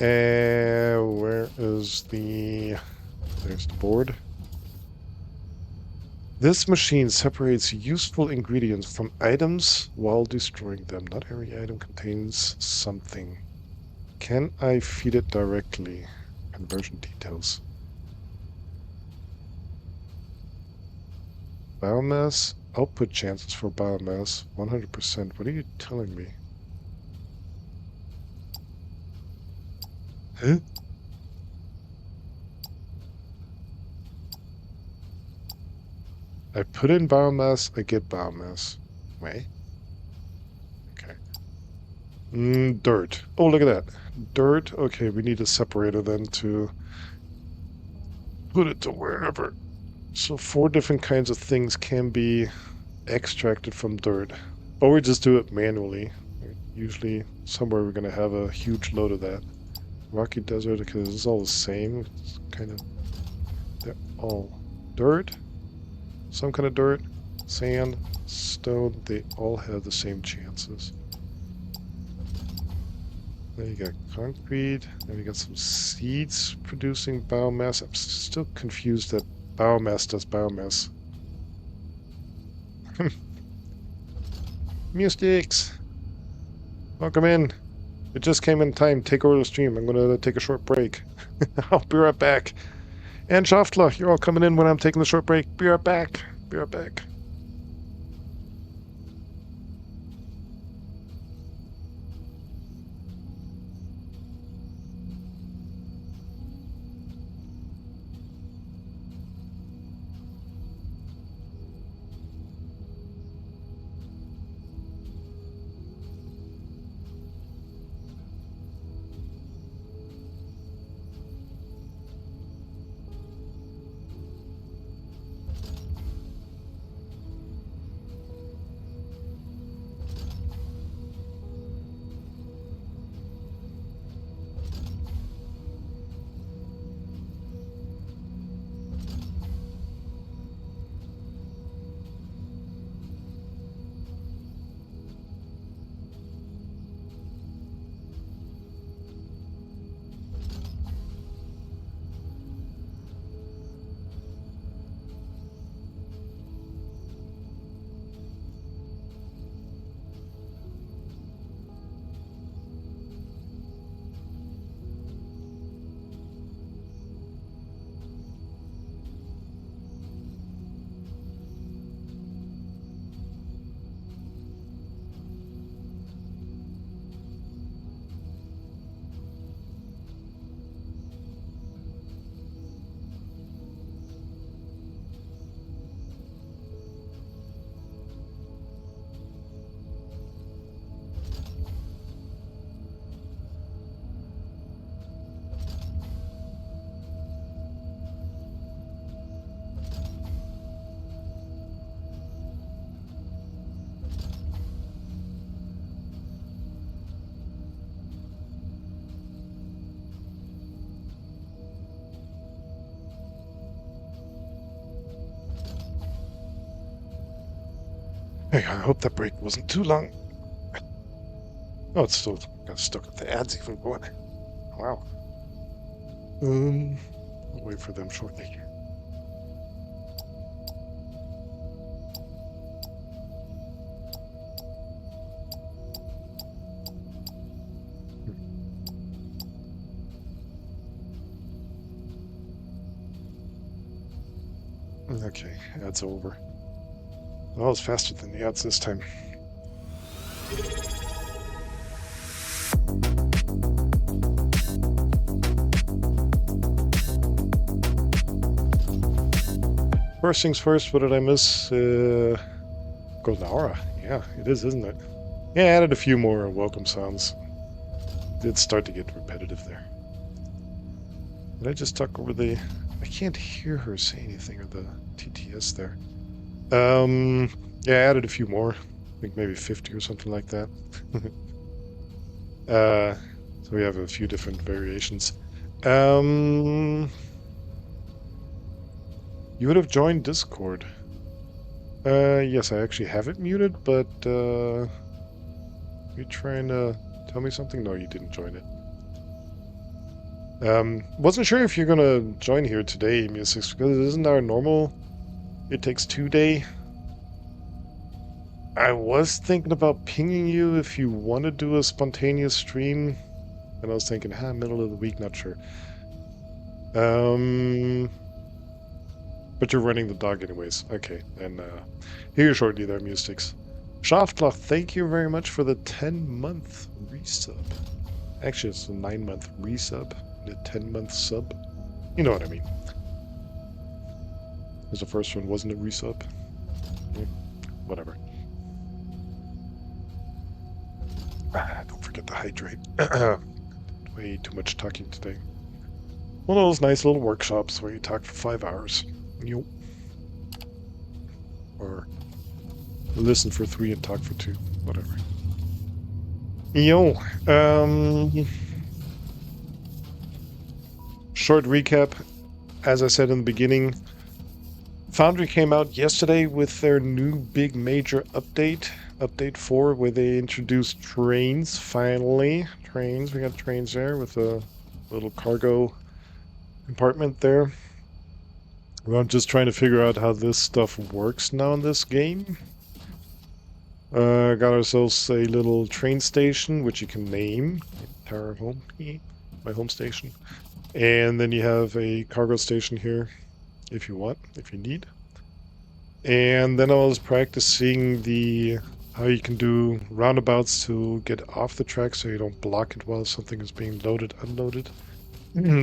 And where is the... There's the board. This machine separates useful ingredients from items while destroying them. Not every item contains something. Can I feed it directly? Conversion details. Biomass. Output chances for biomass. 100%. What are you telling me? Huh? I put in biomass, I get biomass. Wait. Okay. Dirt. Oh, look at that. Dirt. Okay, we need a separator then to put it to wherever. So 4 different kinds of things can be extracted from dirt. Or we just do it manually. Usually somewhere we're going to have a huge load of that. Rocky desert, because it's all the same. It's kind of... They're all dirt. Some kind of dirt. Sand. Stone. They all have the same chances. Then you got concrete. Then you got some seeds producing biomass. I'm still confused that biomass does biomass. Mystics! Welcome in. It just came in time. Take over the stream. I'm going to take a short break. I'll be right back. And Schaftler, you're all coming in when I'm taking the short break. Be right back. Be right back. Hey, I hope that break wasn't too long. Oh, it's still got stuck with the ads even going. Wow. I'll wait for them shortly. Okay, ads over. Well, it's faster than the ads this time. First things first, what did I miss? Golden Aura. Yeah, it is, isn't it? Yeah, I added a few more welcome sounds. Did start to get repetitive there. Did I just talk over the... I can't hear her say anything, or the TTS there. Yeah, I added a few more. I think maybe 50 or something like that. So we have a few different variations. You would have joined Discord. Yes, I actually have it muted, but you trying to tell me something? No, you didn't join it. Wasn't sure if you're gonna join here today, Music, because isn't our normal It Takes Two day? I was thinking about pinging you if you want to do a spontaneous stream, and I was thinking, middle of the week, not sure. But you're running the dog anyways. Okay, and here shortly there, Mystics. Shaftloch, thank you very much for the 10-month resub. Actually, it's a 9-month resub and a 10-month sub. You know what I mean. Because the first one wasn't a resub. Whatever. Don't forget to hydrate. Way too much talking today. One of those nice little workshops where you talk for 5 hours. Yo. Or listen for 3 and talk for 2. Whatever. Yo. Short recap. As I said in the beginning, Foundry came out yesterday with their new big major update. Update 4, where they introduced trains, finally. Trains. We got trains there with a little cargo compartment there. Well, I'm just trying to figure out how this stuff works now in this game. Got ourselves a little train station, which you can name. Tower home. My home station. And then you have a cargo station here, if you want, if you need. And then I was practicing how you can do roundabouts to get off the track so you don't block it while something is being loaded, unloaded.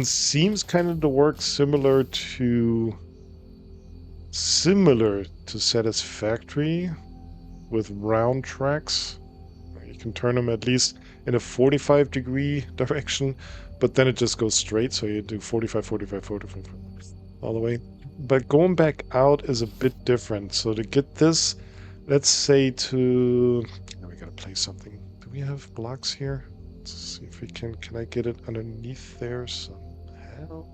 Seems kind of to work similar to Satisfactory with round tracks. You can turn them at least in a 45-degree direction, but then it just goes straight, so you do 45, 45, 45, all the way. But going back out is a bit different. So to get this, let's say we gotta place something. Do we have blocks here? Let's see if we can I get it underneath there somehow?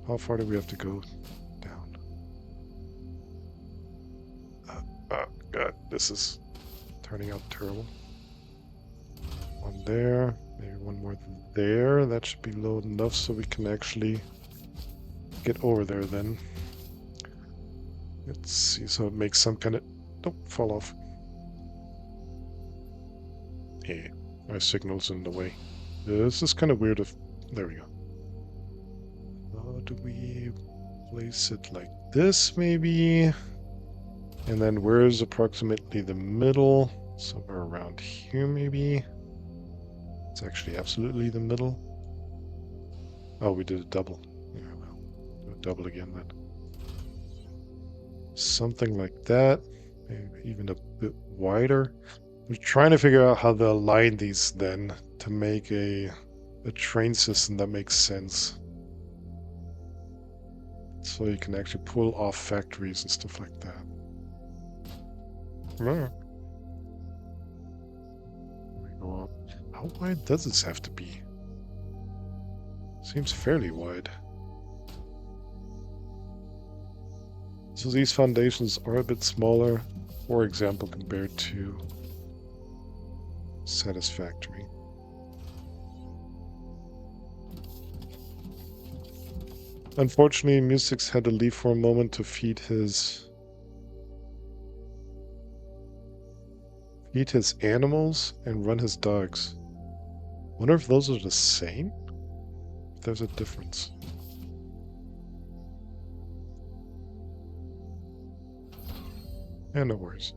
How far do we have to go down? Oh god, this is turning out terrible. One there, maybe one more there. That should be low enough so we can actually get over there then. Let's see, so it makes some kind of... Don't fall off. Yeah, my signal's in the way. This is kind of weird if... There we go. How do we place it like this, maybe? And then where's approximately the middle? Somewhere around here, maybe? It's actually absolutely the middle. Oh, we did a double. Yeah, well, do a double again then. Something like that. Maybe even a bit wider. I'm trying to figure out how to align these then to make a train system that makes sense. So you can actually pull off factories and stuff like that. There we go up. How wide does this have to be? Seems fairly wide. So these foundations are a bit smaller, for example, compared to Satisfactory. Unfortunately, Musix had to leave for a moment to feed his animals and run his dogs. Wonder if those are the same? If there's a difference. Yeah, no worries.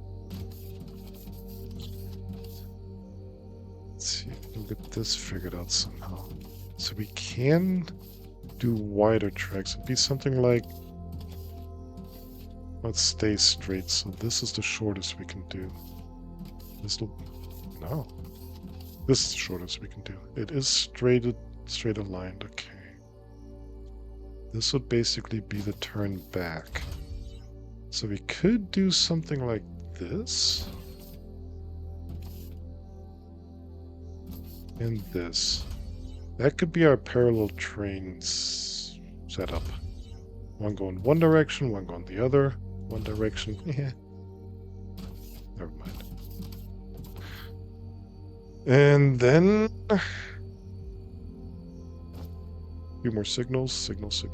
Let's see if we can get this figured out somehow. So we can do wider tracks. It'd be something like, let's stay straight. So this is the shortest we can do. No. This is the shortest we can do. It is straight aligned. Okay. This would basically be the turn back. So we could do something like this. And this. That could be our parallel trains setup. One going one direction, one going the other. One direction. Yeah. Never mind. And then a few more signals. Signals.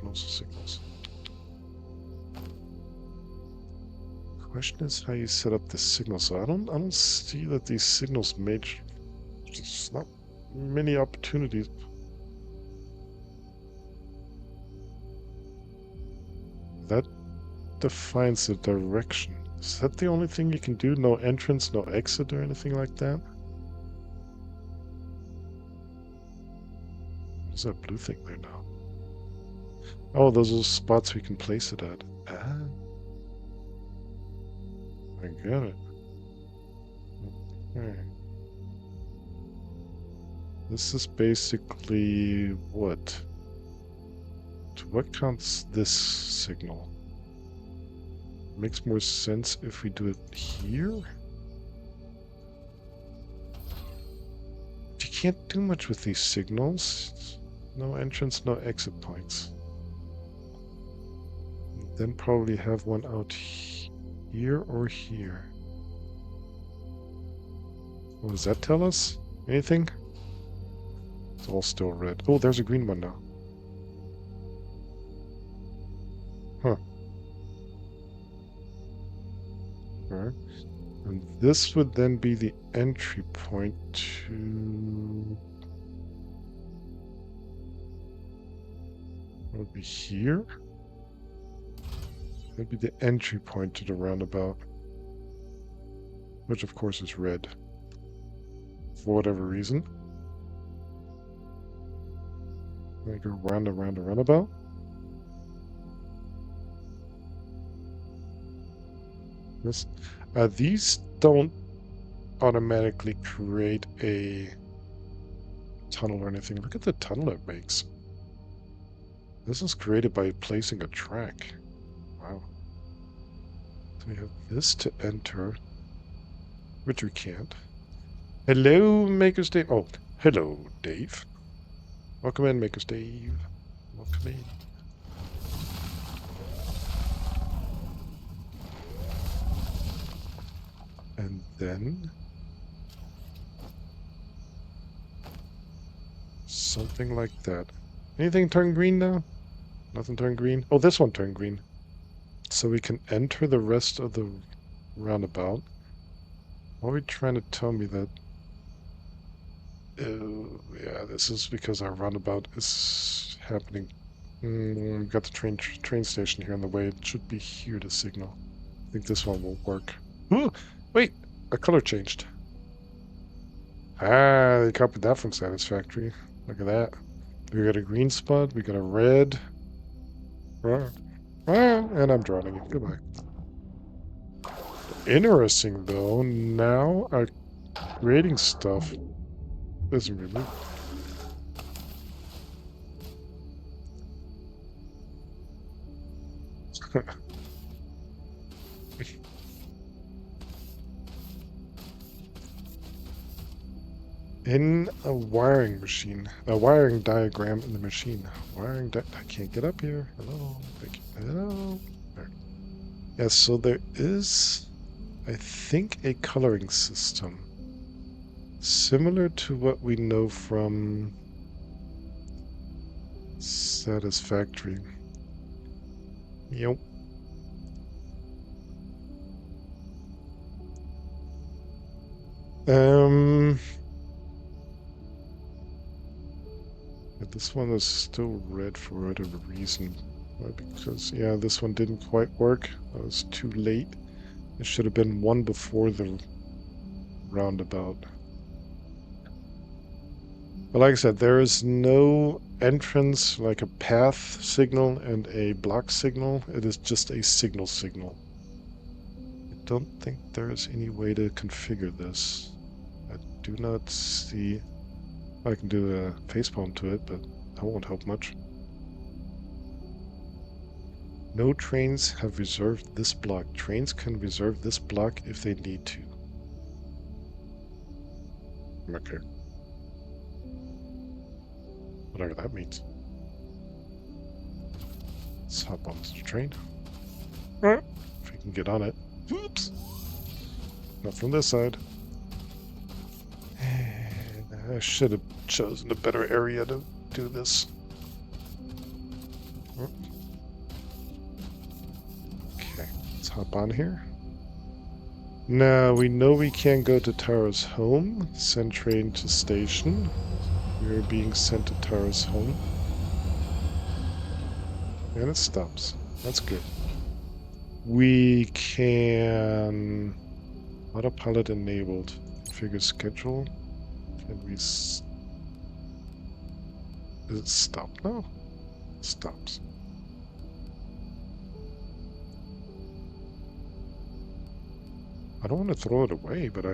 Question is how you set up the signal. So I don't see that these signals made. There's not many opportunities. That defines the direction. Is that the only thing you can do? No entrance, no exit, or anything like that? What's that blue thing there now? Oh, those are spots we can place it at. Ah. I get it. Okay. This is basically what? To what counts this signal? Makes more sense if we do it here? You can't do much with these signals. No entrance, no exit points. Then probably have one out here or here. What does that tell us? Anything? It's all still red. Oh, there's a green one now. Huh. Alright. And this would then be the entry point to... What would be here? That'd be the entry point to the roundabout. Which of course is red. For whatever reason. I go round and round and roundabout. This, these don't automatically create a tunnel or anything. Look at the tunnel it makes. This is created by placing a track. Wow. So we have this to enter, which we can't. Hello, Maker's Dave. Oh, hello, Dave. Welcome in, Maker's Dave. Welcome in. And then something like that. Anything turn green now? Nothing turned green? Oh, this one turned green. So we can enter the rest of the roundabout. Why are we trying to tell me that? Yeah, this is because our roundabout is happening. We've got the train station here on the way. It should be here to signal. I think this one will work. Ooh, wait, a color changed. Ah, they copied that from Satisfactory. Look at that. We got a green spot. We got a red. And I'm drowning it. Goodbye. Interesting, though. Now our creating stuff isn't really. In a wiring machine, a wiring diagram in the machine. I can't get up here. Hello. Thank you. Hello. There. Yes, so there is, I think, a coloring system similar to what we know from Satisfactory. Yep. But this one is still red for whatever reason. Because, yeah, this one didn't quite work. I was too late. It should have been one before the roundabout. But like I said, there is no entrance like a path signal and a block signal. It is just a signal. I don't think there is any way to configure this. I do not see. I can do a facepalm to it, but that won't help much. No trains have reserved this block. Trains can reserve this block if they need to. Okay. Whatever that means. Let's hop on this train. If we can get on it. Oops! Not from this side. I should have chosen a better area to do this. Okay, let's hop on here. Now, we know we can't go to Tara's home. Send train to station. We're being sent to Tara's home. And it stops. That's good. We can... Autopilot enabled. Configure schedule. Can we... Is it stopped now? It stops. I don't want to throw it away, but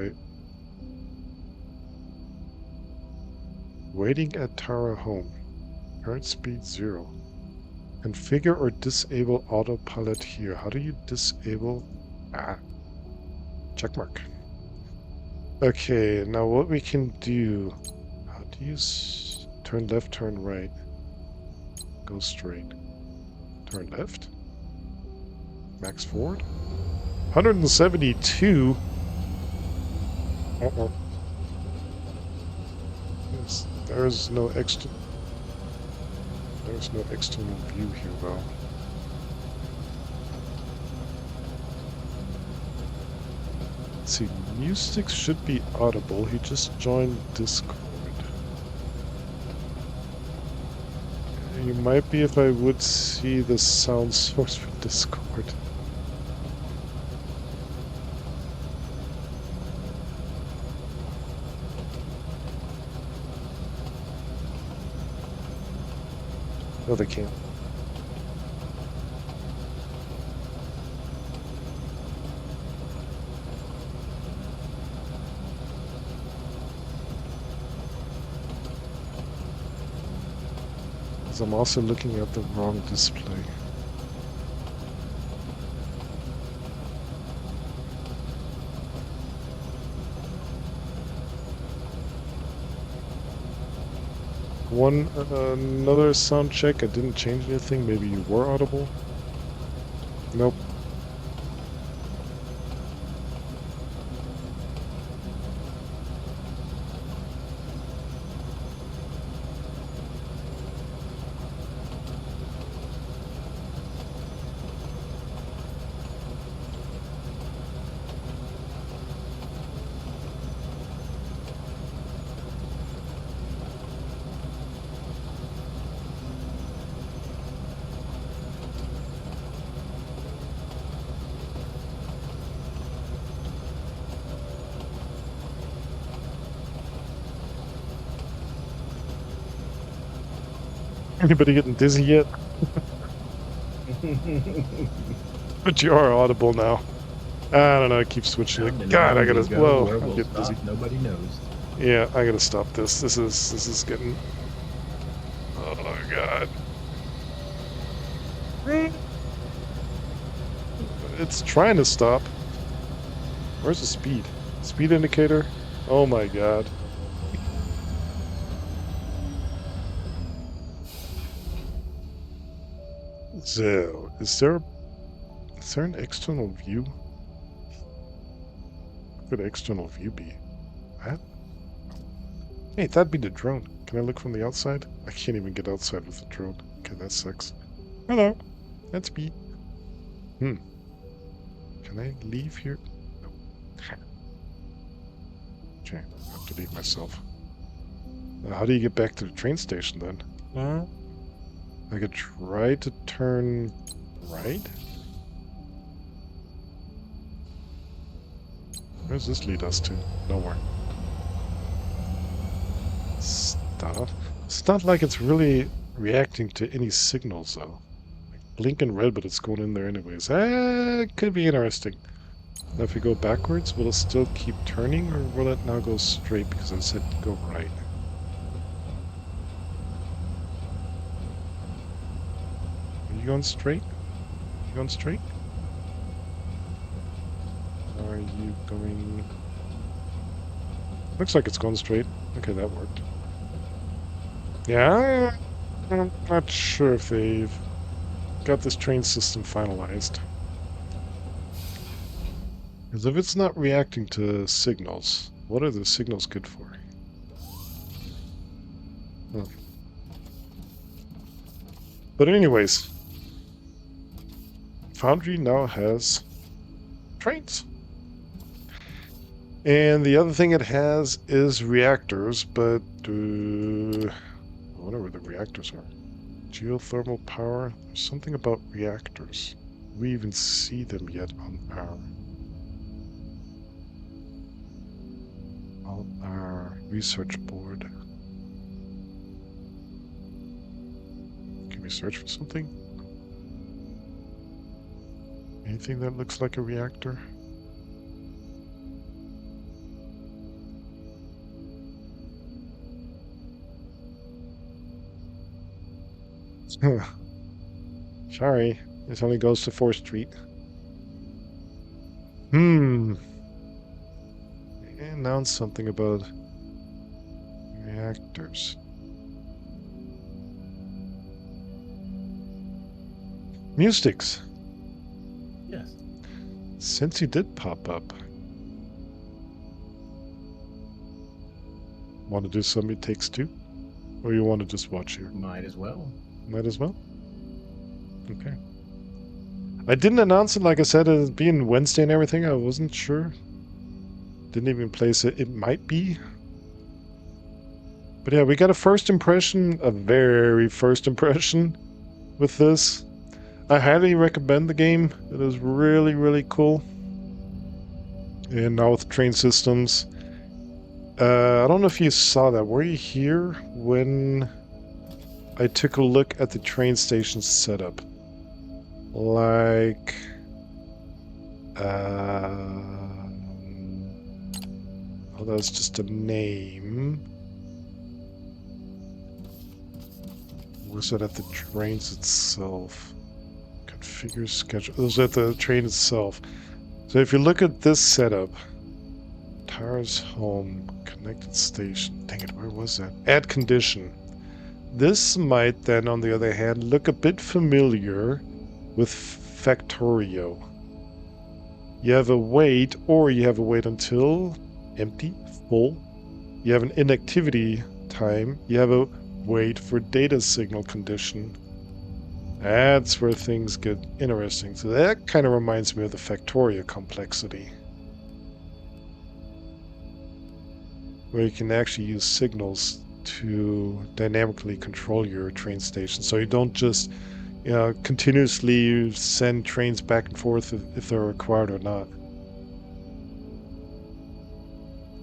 Waiting at Tara home. Current speed 0. Configure or disable autopilot here. How do you disable? Checkmark. Okay, now what we can do. How do you turn left, turn right? Go straight. Turn left. Max forward. 172. There's no extra. There's no external view here, though. Let's see, Mustix should be audible. He just joined Discord. You might be if I would see the sound source for Discord. No, they can't. Because I'm also looking at the wrong display. Another sound check. I didn't change anything. Maybe you were audible? Nope. Anybody getting dizzy yet? But you are audible now. I don't know, I keep switching it. God, I gotta... Whoa, I'm getting dizzy. Nobody knows. Yeah, I gotta stop this. This is getting... Oh my god. It's trying to stop. Where's the speed? Speed indicator? Oh my god. So, is there an external view? What could external view be? That? Hey, that'd be the drone. Can I look from the outside? I can't even get outside with the drone. Okay, that sucks. Hello, that's me. Can I leave here? No. Okay, I have to leave myself. How do you get back to the train station then? I could try to turn right. Where does this lead us to? Nowhere. Stop. It's not like it's really reacting to any signals, though. Like blinking red, but it's going in there anyways. It could be interesting. Now, if we go backwards, will it still keep turning, or will it now go straight because I said go right? Are you going straight? You going straight? Or are you going... Looks like it's going straight. Okay, that worked. Yeah, I'm not sure if they've got this train system finalized. Because if it's not reacting to signals, what are the signals good for? Huh. But anyways, Foundry now has trains. And the other thing it has is reactors, but I wonder where the reactors are. Geothermal power. There's something about reactors. Do we even see them yet on our research board? Can we search for something? Anything that looks like a reactor? Sorry, this only goes to 4th Street. They announced something about reactors. Mystics. Yes. Since you did pop up. Want to do Somebody Takes Two? Or you want to just watch here? Might as well. Might as well? Okay. I didn't announce it, like I said, as being Wednesday and everything. I wasn't sure. Didn't even place it. It might be. But yeah, we got a first impression, a very first impression with this. I highly recommend the game. It is really, really cool. And now with train systems. I don't know if you saw that. Were you here when I took a look at the train station setup? Like... oh, that's just a name. Was it at the trains itself? Configure schedule. It was at the train itself. So if you look at this setup, tires home, connected station. Dang it, where was that? Add condition. This might then, on the other hand, look a bit familiar with Factorio. You have a wait, or you have a wait until empty, full. You have an inactivity time. You have a wait for data signal condition. That's where things get interesting. So that kind of reminds me of the Factorio complexity, where you can actually use signals to dynamically control your train station. So you don't just, continuously send trains back and forth if they're required or not.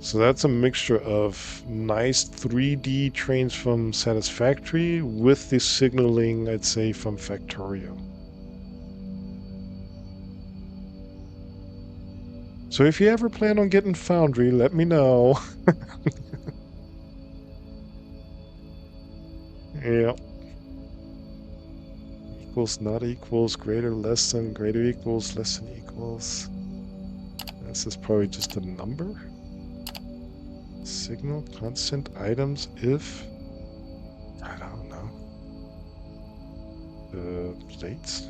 So that's a mixture of nice 3D trains from Satisfactory with the signaling, I'd say, from Factorio. So if you ever plan on getting Foundry, let me know. Yeah. Equals, not equals, greater, less than, greater equals, less than equals. This is probably just a number. Signal, constant, items, if... I don't know. Plates.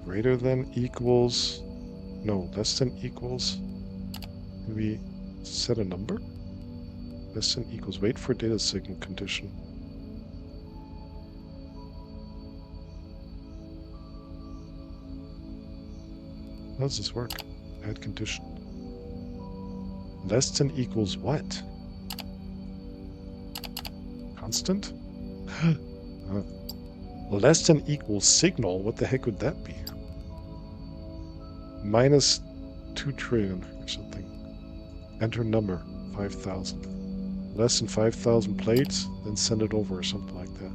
Greater than equals... No, less than equals... Can we set a number? Less than equals, wait for data signal condition. How does this work? Add condition. Less than equals what? Constant? Less than equals signal? What the heck would that be? Minus 2 trillion or something. Enter number 5,000. Less than 5,000 plates, then send it over or something like that.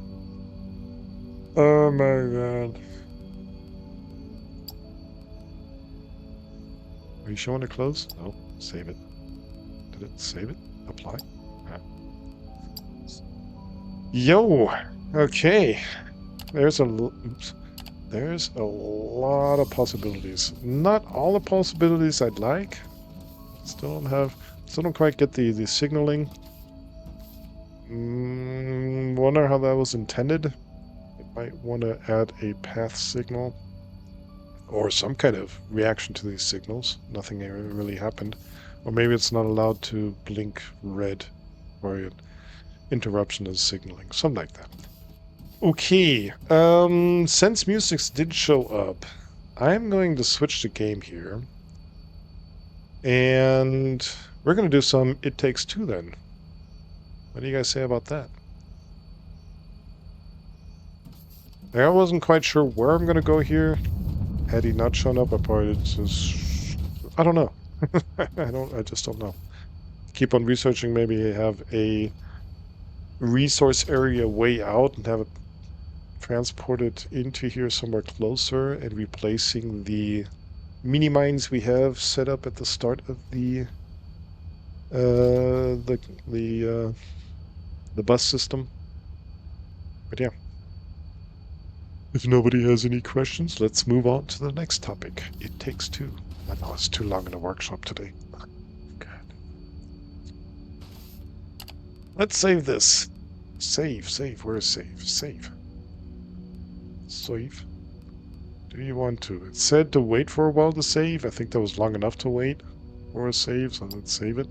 Oh my god. Are you showing it close? No. Save it. Did it save it? Apply? Ah. Yo! Okay. There's a lot of possibilities. Not all the possibilities I'd like. Still don't quite get the signaling. Wonder how that was intended. I might want to add a path signal or some kind of reaction to these signals. Nothing really happened. Or maybe it's not allowed to blink red or an interruption is signaling. Something like that. Okay, since musics did show up, I'm going to switch the game here. And we're going to do some It Takes Two then. What do you guys say about that? I wasn't quite sure where I'm going to go here. Had he not shown up, I probably just... I don't know. I just don't know. Keep on researching, maybe have a resource area way out and have it transported into here somewhere closer and replacing the mini mines we have set up at the start of the bus system. But yeah. If nobody has any questions, let's move on to the next topic. It Takes Two. I know it's too long in the workshop today. God. Let's save this. Save. Where is save? Save. Do you want to? It said to wait for a while to save. I think that was long enough to wait for a save, so let's save it.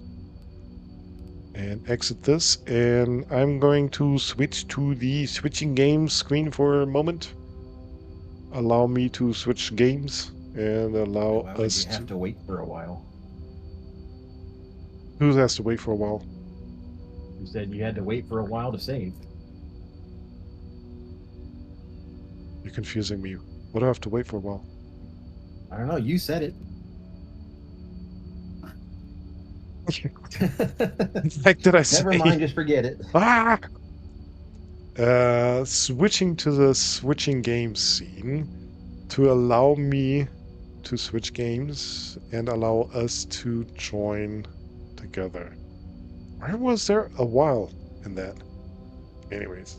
And exit this. And I'm going to switch to the switching games screen for a moment. Allow me to switch games and allow Why would us you have to wait for a while? Who has to wait for a while? You said you had to wait for a while to save. You're confusing me. What do I have to wait for a while? I don't know. You said it. Like, did I say? Never mind. Just forget it. Ah! Switching to the switching games scene to allow me to switch games and allow us to join together. Where was there a while in that? Anyways.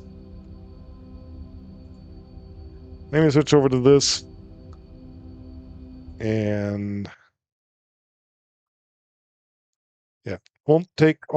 Let me switch over to this. And yeah, won't take all